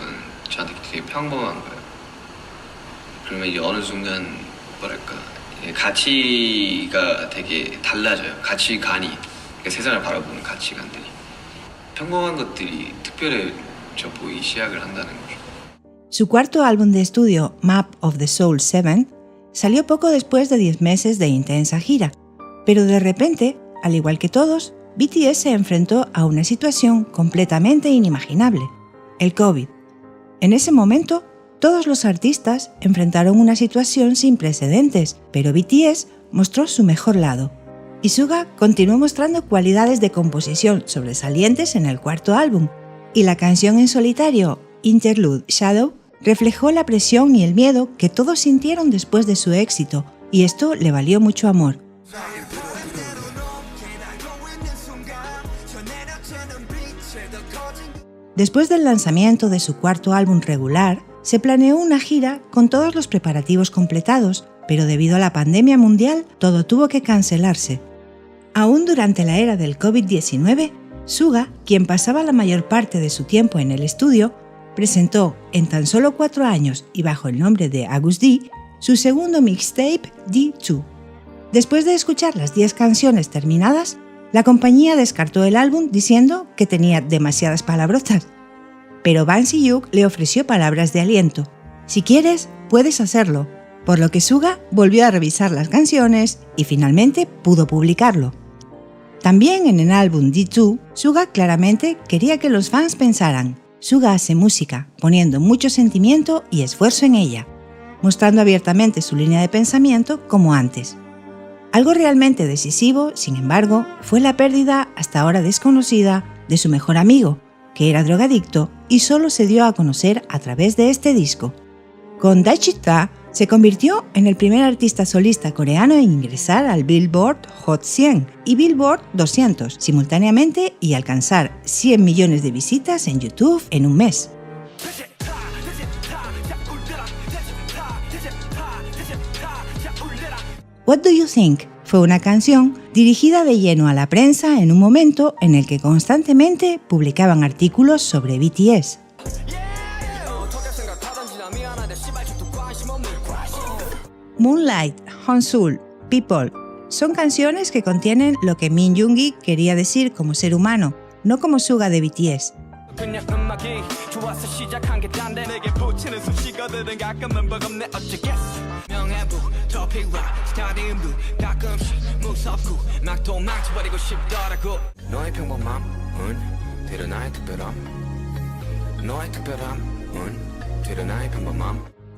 Speaker 14: 저한테 되게 평범한 거예요. 그러면 이제 어느 순간 뭐랄까 가치가 되게 달라져요. 가치관이 그러니까 세상을 바라보는 가치관들이 평범한 것들이 특별해져 보이기 시작을 한다는 거죠.
Speaker 1: Su cuarto álbum de estudio, Map of the Soul 7, salió poco después de 10 meses de intensa gira, pero de repente, al igual que todos, BTS se enfrentó a una situación completamente inimaginable, el COVID. En ese momento, todos los artistas enfrentaron una situación sin precedentes, pero BTS mostró su mejor lado. Y Suga continuó mostrando cualidades de composición sobresalientes en el cuarto álbum, y la canción en solitario, Interlude Shadow, reflejó la presión y el miedo que todos sintieron después de su éxito, y esto le valió mucho amor. Después del lanzamiento de su cuarto álbum regular, se planeó una gira con todos los preparativos completados, pero debido a la pandemia mundial, todo tuvo que cancelarse. Aún durante la era del COVID-19, Suga, quien pasaba la mayor parte de su tiempo en el estudio, presentó, en tan solo 4 años y bajo el nombre de Agust D, su segundo mixtape, D2. Después de escuchar las 10 canciones terminadas, la compañía descartó el álbum diciendo que tenía demasiadas palabrotas. Pero Bang Si-hyuk le ofreció palabras de aliento. Si quieres, puedes hacerlo. Por lo que Suga volvió a revisar las canciones y finalmente pudo publicarlo. También en el álbum D2, Suga claramente quería que los fans pensaran: Suga hace música, poniendo mucho sentimiento y esfuerzo en ella, mostrando abiertamente su línea de pensamiento como antes. Algo realmente decisivo, sin embargo, fue la pérdida, hasta ahora desconocida, de su mejor amigo, que era drogadicto y solo se dio a conocer a través de este disco. Con Daechwita se convirtió en el primer artista solista coreano en ingresar al Billboard Hot 100 y Billboard 200 simultáneamente y alcanzar 100 millones de visitas en YouTube en un mes. What Do You Think fue una canción dirigida de lleno a la prensa en un momento en el que constantemente publicaban artículos sobre BTS. Moonlight, Honsul, People son canciones que contienen lo que Min Yoongi quería decir como ser humano, no como Suga de BTS.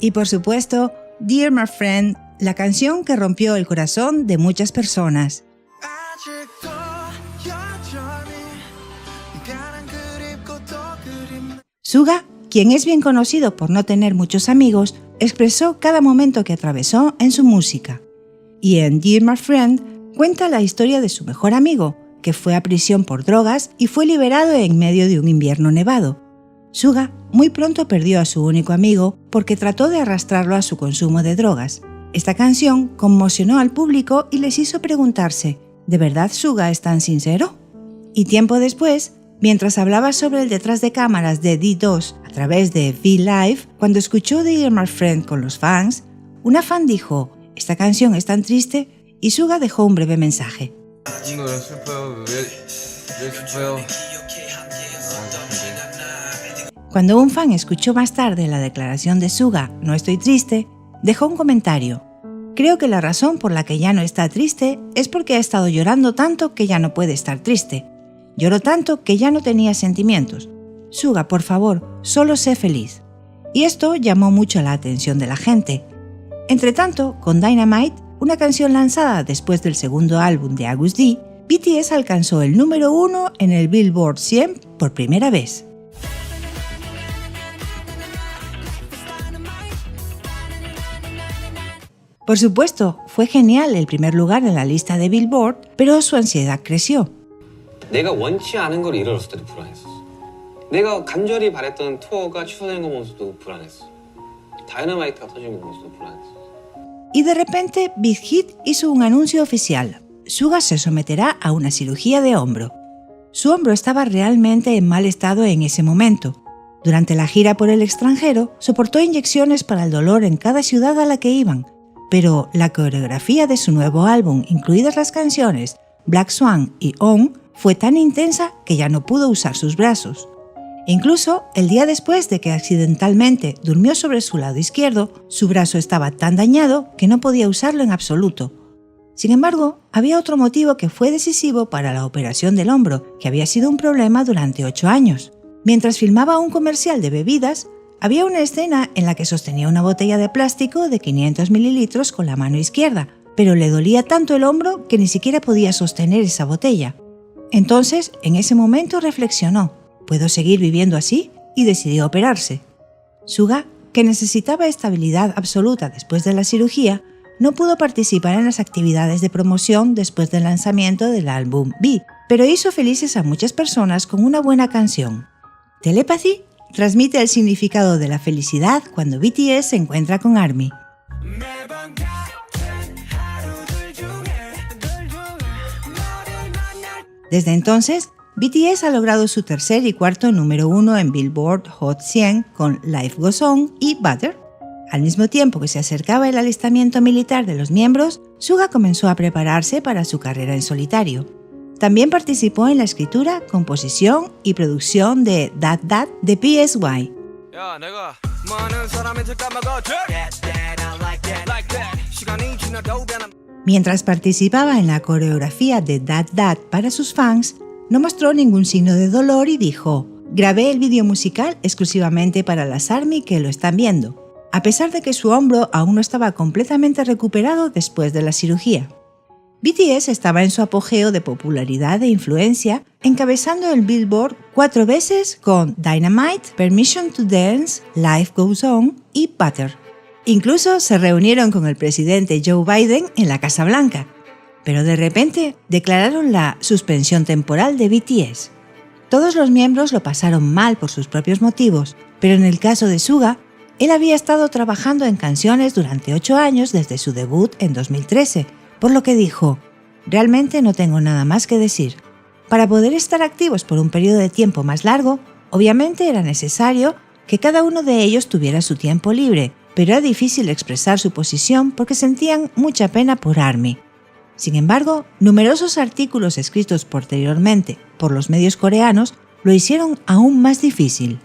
Speaker 1: Y por supuesto, Dear My Friend, la canción que rompió el corazón de muchas personas. Suga, quien es bien conocido por no tener muchos amigos, expresó cada momento que atravesó en su música. Y en Dear My Friend cuenta la historia de su mejor amigo, que fue a prisión por drogas y fue liberado en medio de un invierno nevado. Suga muy pronto perdió a su único amigo porque trató de arrastrarlo a su consumo de drogas. Esta canción conmocionó al público y les hizo preguntarse, ¿de verdad Suga es tan sincero? Y tiempo después, mientras hablaba sobre el detrás de cámaras de D2 a través de V-Live, cuando escuchó Dear My Friend con los fans, una fan dijo, esta canción es tan triste, y Suga dejó un breve mensaje. Cuando un fan escuchó más tarde la declaración de Suga, no estoy triste, dejó un comentario. Creo que la razón por la que ya no está triste es porque ha estado llorando tanto que ya no puede estar triste. Lloró tanto que ya no tenía sentimientos. Suga, por favor, solo sé feliz. Y esto llamó mucho la atención de la gente. Entretanto, con Dynamite, una canción lanzada después del segundo álbum de Agust D, BTS alcanzó el número 1 en el Billboard 100 por primera vez. Por supuesto, fue genial el primer lugar en la lista de Billboard, pero su ansiedad creció.
Speaker 15: 내가 원치 않은 걸 이뤄냈을 때도 불안했어. 내가 간절히 바랬던 투어가 취소되는 거 보면서도 불안했어. 다이너마이트가 터지는 거 보면서도 불안했어.
Speaker 1: Y de repente, Big Hit hizo un anuncio oficial. Suga se someterá a una cirugía de hombro. Su hombro estaba realmente en mal estado en ese momento. Durante la gira por el extranjero, soportó inyecciones para el dolor en cada ciudad a la que iban. Pero la coreografía de su nuevo álbum, incluidas las canciones Black Swan y On, fue tan intensa que ya no pudo usar sus brazos. Incluso, el día después de que accidentalmente durmió sobre su lado izquierdo, su brazo estaba tan dañado que no podía usarlo en absoluto. Sin embargo, había otro motivo que fue decisivo para la operación del hombro, que había sido un problema durante 8 años. Mientras filmaba un comercial de bebidas, había una escena en la que sostenía una botella de plástico de 500 mililitros con la mano izquierda, pero le dolía tanto el hombro que ni siquiera podía sostener esa botella. Entonces, en ese momento reflexionó, ¿puedo seguir viviendo así? Y decidió operarse. Suga, que necesitaba estabilidad absoluta después de la cirugía, no pudo participar en las actividades de promoción después del lanzamiento del álbum B, pero hizo felices a muchas personas con una buena canción. Telepathy transmite el significado de la felicidad cuando BTS se encuentra con ARMY. Desde entonces, BTS ha logrado su tercer y cuarto número 1 en Billboard Hot 100 con Life Goes On y Butter. Al mismo tiempo que se acercaba el alistamiento militar de los miembros, Suga comenzó a prepararse para su carrera en solitario. También participó en la escritura, composición y producción de That That de PSY. Mientras participaba en la coreografía de That That para sus fans, no mostró ningún signo de dolor y dijo, grabé el vídeo musical exclusivamente para las ARMY que lo están viendo, a pesar de que su hombro aún no estaba completamente recuperado después de la cirugía. BTS estaba en su apogeo de popularidad e influencia, encabezando el Billboard 4 veces con Dynamite, Permission to Dance, Life Goes On y Butter. Incluso se reunieron con el presidente Joe Biden en la Casa Blanca, pero de repente declararon la suspensión temporal de BTS. Todos los miembros lo pasaron mal por sus propios motivos, pero en el caso de Suga, él había estado trabajando en canciones durante 8 años desde su debut en 2013, por lo que dijo: «Realmente no tengo nada más que decir». Para poder estar activos por un periodo de tiempo más largo, obviamente era necesario que cada uno de ellos tuviera su tiempo libre, pero era difícil expresar su posición porque sentían mucha pena por ARMY. Sin embargo, numerosos artículos escritos posteriormente por los medios coreanos lo hicieron aún más difícil.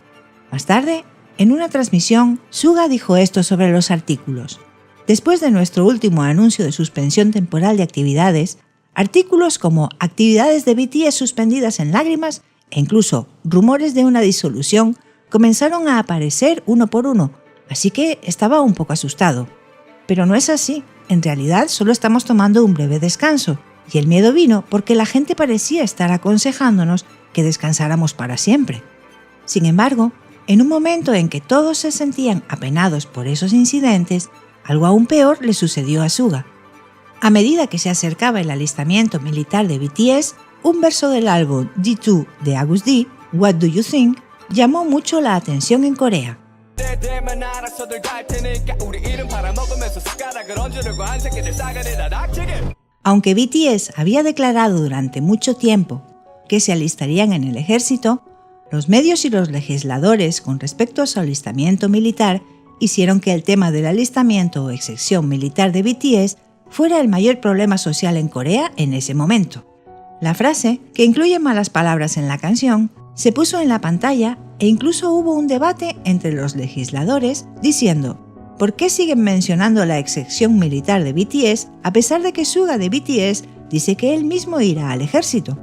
Speaker 1: Más tarde, en una transmisión, Suga dijo esto sobre los artículos: «Después de nuestro último anuncio de suspensión temporal de actividades, artículos como actividades de BTS suspendidas en lágrimas e incluso rumores de una disolución comenzaron a aparecer uno por uno, así que estaba un poco asustado. Pero no es así, en realidad solo estamos tomando un breve descanso, y el miedo vino porque la gente parecía estar aconsejándonos que descansáramos para siempre». Sin embargo, en un momento en que todos se sentían apenados por esos incidentes, algo aún peor le sucedió a Suga. A medida que se acercaba el alistamiento militar de BTS, un verso del álbum D2 de August D, What Do You Think, llamó mucho la atención en Corea. Aunque BTS había declarado durante mucho tiempo que se alistarían en el ejército, los medios y los legisladores con respecto a su alistamiento militar hicieron que el tema del alistamiento o excepción militar de BTS fuera el mayor problema social en Corea en ese momento. La frase, que incluye malas palabras en la canción, se puso en la pantalla e incluso hubo un debate entre los legisladores diciendo: ¿por qué siguen mencionando la excepción militar de BTS a pesar de que Suga de BTS dice que él mismo irá al ejército?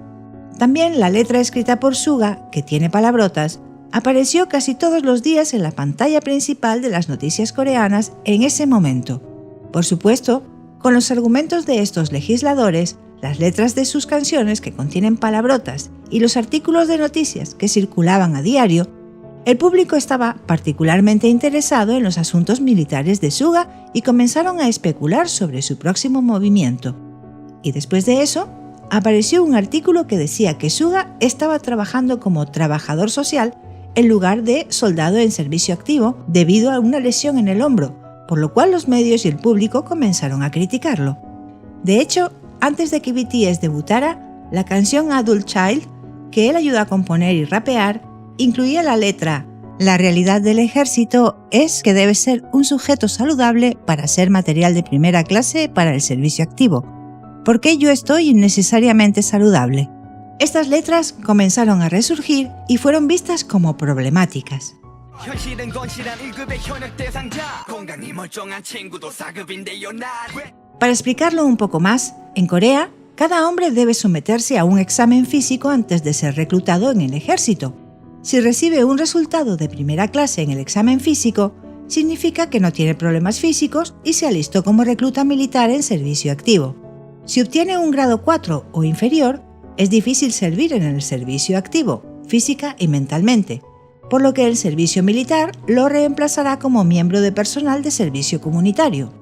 Speaker 1: También la letra escrita por Suga, que tiene palabrotas, apareció casi todos los días en la pantalla principal de las noticias coreanas en ese momento. Por supuesto, con los argumentos de estos legisladores, las letras de sus canciones que contienen palabrotas y los artículos de noticias que circulaban a diario, el público estaba particularmente interesado en los asuntos militares de Suga y comenzaron a especular sobre su próximo movimiento. Y después de eso, apareció un artículo que decía que Suga estaba trabajando como trabajador social en lugar de soldado en servicio activo debido a una lesión en el hombro, por lo cual los medios y el público comenzaron a criticarlo. De hecho, antes de que BTS debutara, la canción Adult Child, que él ayudó a componer y rapear, incluía la letra: «La realidad del ejército es que debe ser un sujeto saludable para ser material de primera clase para el servicio activo. ¿Por qué yo estoy innecesariamente saludable?». Estas letras comenzaron a resurgir y fueron vistas como problemáticas. Para explicarlo un poco más, en Corea, cada hombre debe someterse a un examen físico antes de ser reclutado en el ejército. Si recibe un resultado de primera clase en el examen físico, significa que no tiene problemas físicos y se alistó como recluta militar en servicio activo. Si obtiene un grado 4 o inferior, es difícil servir en el servicio activo, física y mentalmente, por lo que el servicio militar lo reemplazará como miembro de personal de servicio comunitario.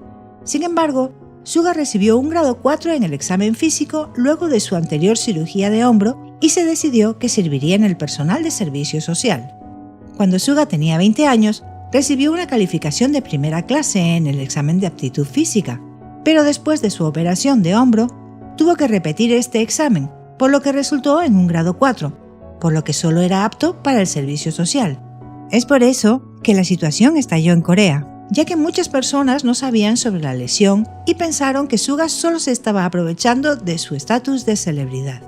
Speaker 1: Sin embargo, Suga recibió un grado 4 en el examen físico luego de su anterior cirugía de hombro y se decidió que serviría en el personal de servicio social. Cuando Suga tenía 20 años, recibió una calificación de primera clase en el examen de aptitud física, pero después de su operación de hombro, tuvo que repetir este examen, por lo que resultó en un grado 4, por lo que solo era apto para el servicio social. Es por eso que la situación estalló en Corea, ya que muchas personas no sabían sobre la lesión y pensaron que Suga solo se estaba aprovechando de su estatus de celebridad.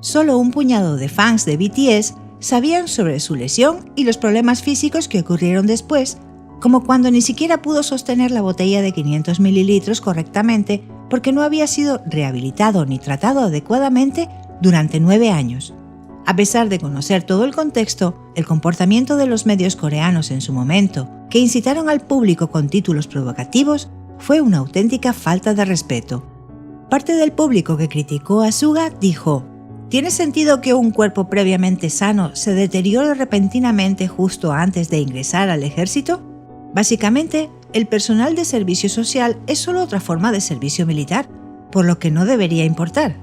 Speaker 1: Solo un puñado de fans de BTS sabían sobre su lesión y los problemas físicos que ocurrieron después, como cuando ni siquiera pudo sostener la botella de 500 mililitros correctamente porque no había sido rehabilitado ni tratado adecuadamente durante 9 años. A pesar de conocer todo el contexto, el comportamiento de los medios coreanos en su momento, que incitaron al público con títulos provocativos, fue una auténtica falta de respeto. Parte del público que criticó a Suga dijo: ¿tiene sentido que un cuerpo previamente sano se deteriore repentinamente justo antes de ingresar al ejército? Básicamente, el personal de servicio social es solo otra forma de servicio militar, por lo que no debería importar.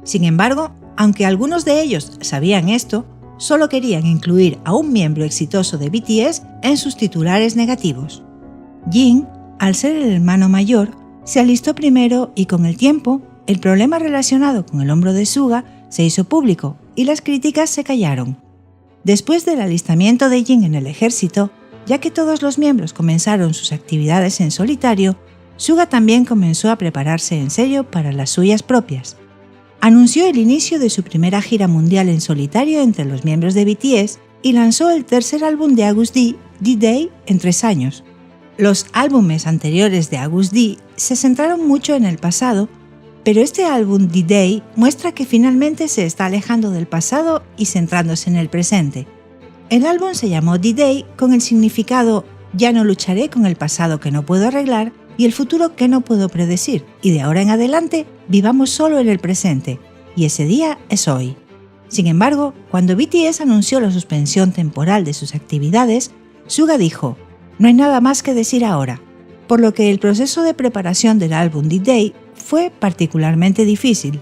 Speaker 1: Sin embargo, aunque algunos de ellos sabían esto, solo querían incluir a un miembro exitoso de BTS en sus titulares negativos. Jin, al ser el hermano mayor, se alistó primero y con el tiempo, el problema relacionado con el hombro de Suga se hizo público y las críticas se callaron. Después del alistamiento de Jin en el ejército, ya que todos los miembros comenzaron sus actividades en solitario, Suga también comenzó a prepararse en serio para las suyas propias. Anunció el inicio de su primera gira mundial en solitario entre los miembros de BTS y lanzó el tercer álbum de August D, D-Day, en 3 años. Los álbumes anteriores de August D se centraron mucho en el pasado, pero este álbum D-Day muestra que finalmente se está alejando del pasado y centrándose en el presente. El álbum se llamó D-Day con el significado «Ya no lucharé con el pasado que no puedo arreglar y el futuro que no puedo predecir, y de ahora en adelante vivamos solo en el presente, y ese día es hoy». Sin embargo, cuando BTS anunció la suspensión temporal de sus actividades, Suga dijo «No hay nada más que decir ahora», por lo que el proceso de preparación del álbum D-Day fue particularmente difícil.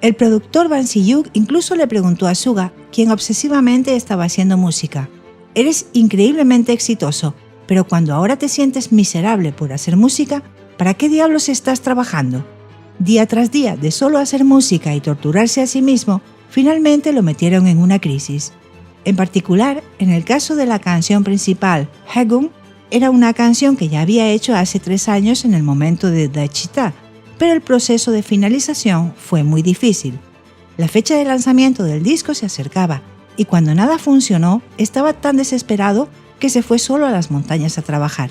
Speaker 1: El productor Ban Si-hyuk incluso le preguntó a Suga, quien obsesivamente estaba haciendo música: «Eres increíblemente exitoso, pero cuando ahora te sientes miserable por hacer música, ¿para qué diablos estás trabajando?». Día tras día de solo hacer música y torturarse a sí mismo, finalmente lo metieron en una crisis. En particular, en el caso de la canción principal, Haegung, era una canción que ya había hecho hace 3 años en el momento de Daechita, pero el proceso de finalización fue muy difícil. La fecha de lanzamiento del disco se acercaba y cuando nada funcionó, estaba tan desesperado que se fue solo a las montañas a trabajar.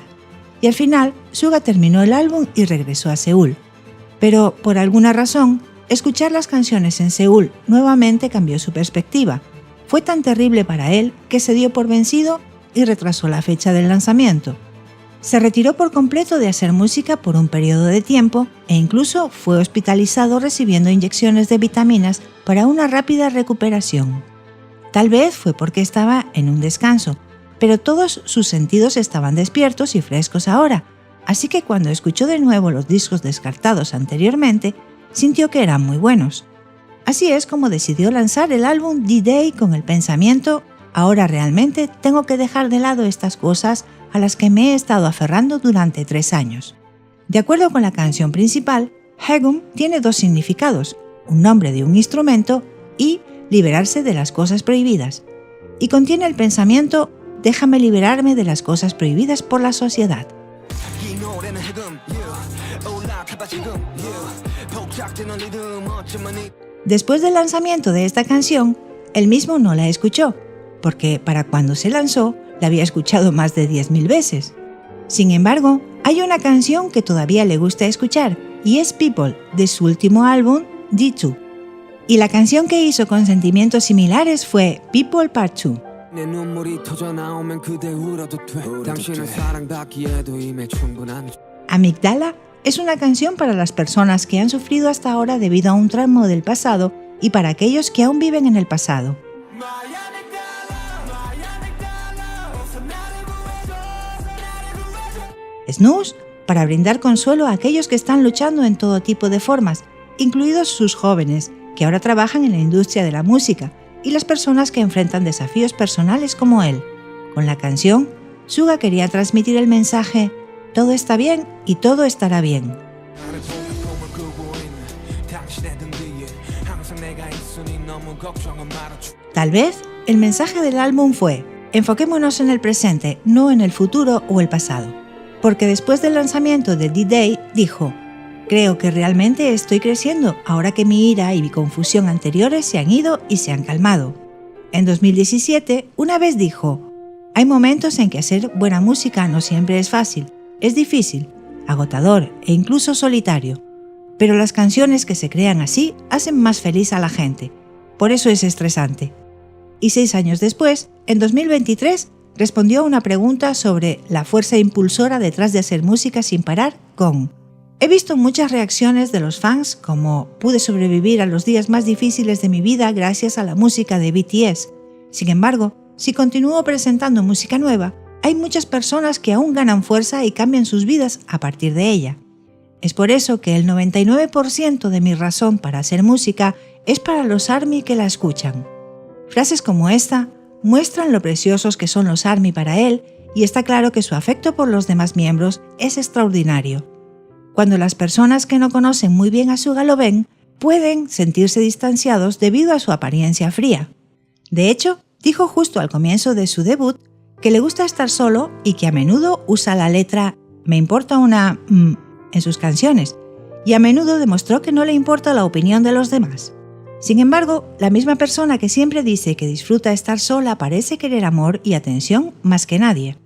Speaker 1: Y al final, Suga terminó el álbum y regresó a Seúl. Pero, por alguna razón, escuchar las canciones en Seúl nuevamente cambió su perspectiva. Fue tan terrible para él que se dio por vencido y retrasó la fecha del lanzamiento. Se retiró por completo de hacer música por un periodo de tiempo e incluso fue hospitalizado recibiendo inyecciones de vitaminas para una rápida recuperación. Tal vez fue porque estaba en un descanso, pero todos sus sentidos estaban despiertos y frescos ahora, así que cuando escuchó de nuevo los discos descartados anteriormente, sintió que eran muy buenos. Así es como decidió lanzar el álbum D-Day con el pensamiento: ahora realmente tengo que dejar de lado estas cosas a las que me he estado aferrando durante 3 años. De acuerdo con la canción principal, Haegung tiene 2 significados: un nombre de un instrumento y liberarse de las cosas prohibidas. Y contiene el pensamiento: déjame liberarme de las cosas prohibidas por la sociedad. Después del lanzamiento de esta canción, él mismo no la escuchó, porque para cuando se lanzó, la había escuchado más de 10.000 veces. Sin embargo, hay una canción que todavía le gusta escuchar, y es People, de su último álbum, D2. Y la canción que hizo con sentimientos similares fue People Part 2. Amygdala es una canción para las personas que han sufrido hasta ahora debido a un trauma del pasado y para aquellos que aún viven en el pasado. Snooze, para brindar consuelo a aquellos que están luchando en todo tipo de formas, incluidos sus jóvenes, que ahora trabajan en la industria de la música, y las personas que enfrentan desafíos personales como él. Con la canción, Suga quería transmitir el mensaje: todo está bien y todo estará bien. Tal vez el mensaje del álbum fue: enfoquémonos en el presente, no en el futuro o el pasado. Porque después del lanzamiento de D-Day dijo: creo que realmente estoy creciendo ahora que mi ira y mi confusión anteriores se han ido y se han calmado. En 2017, una vez dijo: hay momentos en que hacer buena música no siempre es fácil, es difícil, agotador e incluso solitario. Pero las canciones que se crean así hacen más feliz a la gente. Por eso es estresante. Y 6 años después, en 2023, respondió a una pregunta sobre la fuerza impulsora detrás de hacer música sin parar con: he visto muchas reacciones de los fans como pude sobrevivir a los días más difíciles de mi vida gracias a la música de BTS. Sin embargo, si continúo presentando música nueva, hay muchas personas que aún ganan fuerza y cambian sus vidas a partir de ella. Es por eso que el 99% de mi razón para hacer música es para los ARMY que la escuchan. Frases como esta muestran lo preciosos que son los ARMY para él y está claro que su afecto por los demás miembros es extraordinario. Cuando las personas que no conocen muy bien a Suga lo ven, pueden sentirse distanciados debido a su apariencia fría. De hecho, dijo justo al comienzo de su debut que le gusta estar solo y que a menudo usa la letra "me importa una" en sus canciones, y a menudo demostró que no le importa la opinión de los demás. Sin embargo, la misma persona que siempre dice que disfruta estar sola parece querer amor y atención más que nadie.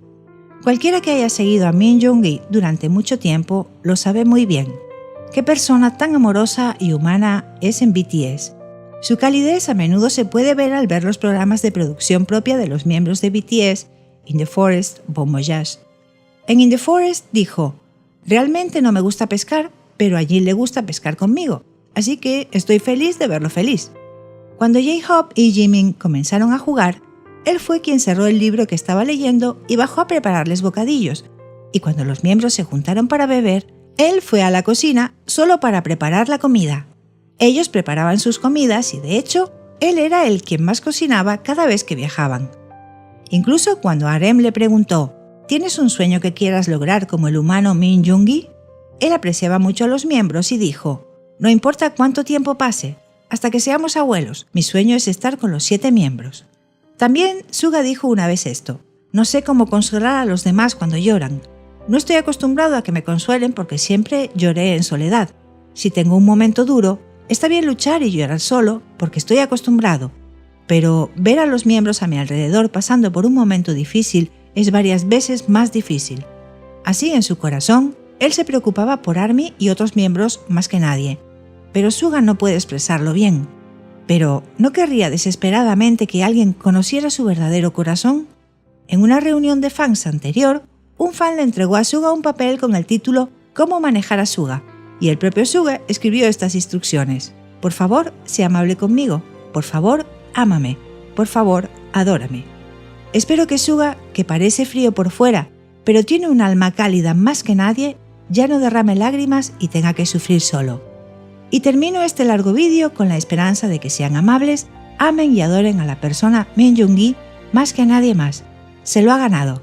Speaker 1: Cualquiera que haya seguido a Min Yoongi durante mucho tiempo lo sabe muy bien. Qué persona tan amorosa y humana es en BTS. Su calidez a menudo se puede ver al ver los programas de producción propia de los miembros de BTS, In the Forest, Bon Voyage. En In the Forest dijo: "Realmente no me gusta pescar, pero a Jin le gusta pescar conmigo, así que estoy feliz de verlo feliz". Cuando J-Hope y Jimin comenzaron a jugar, él fue quien cerró el libro que estaba leyendo y bajó a prepararles bocadillos, y cuando los miembros se juntaron para beber, él fue a la cocina solo para preparar la comida. Ellos preparaban sus comidas y, de hecho, él era el quien más cocinaba cada vez que viajaban. Incluso cuando RM le preguntó: ¿tienes un sueño que quieras lograr como el humano Min Yoongi? Él apreciaba mucho a los miembros y dijo: "No importa cuánto tiempo pase, hasta que seamos abuelos, mi sueño es estar con los 7 miembros". También Suga dijo una vez esto: "No sé cómo consolar a los demás cuando lloran. No estoy acostumbrado a que me consuelen porque siempre lloré en soledad. Si tengo un momento duro, está bien luchar y llorar solo porque estoy acostumbrado. Pero ver a los miembros a mi alrededor pasando por un momento difícil es varias veces más difícil". Así, en su corazón, él se preocupaba por ARMY y otros miembros más que nadie. Pero Suga no puede expresarlo bien. Pero, ¿no querría desesperadamente que alguien conociera su verdadero corazón? En una reunión de fans anterior, un fan le entregó a Suga un papel con el título "Cómo manejar a Suga", y el propio Suga escribió estas instrucciones: "Por favor, sea amable conmigo. Por favor, ámame. Por favor, adórame". Espero que Suga, que parece frío por fuera, pero tiene un alma cálida más que nadie, ya no derrame lágrimas y tenga que sufrir solo. Y termino este largo vídeo con la esperanza de que sean amables, amen y adoren a la persona Min Yoongi más que a nadie más. Se lo ha ganado.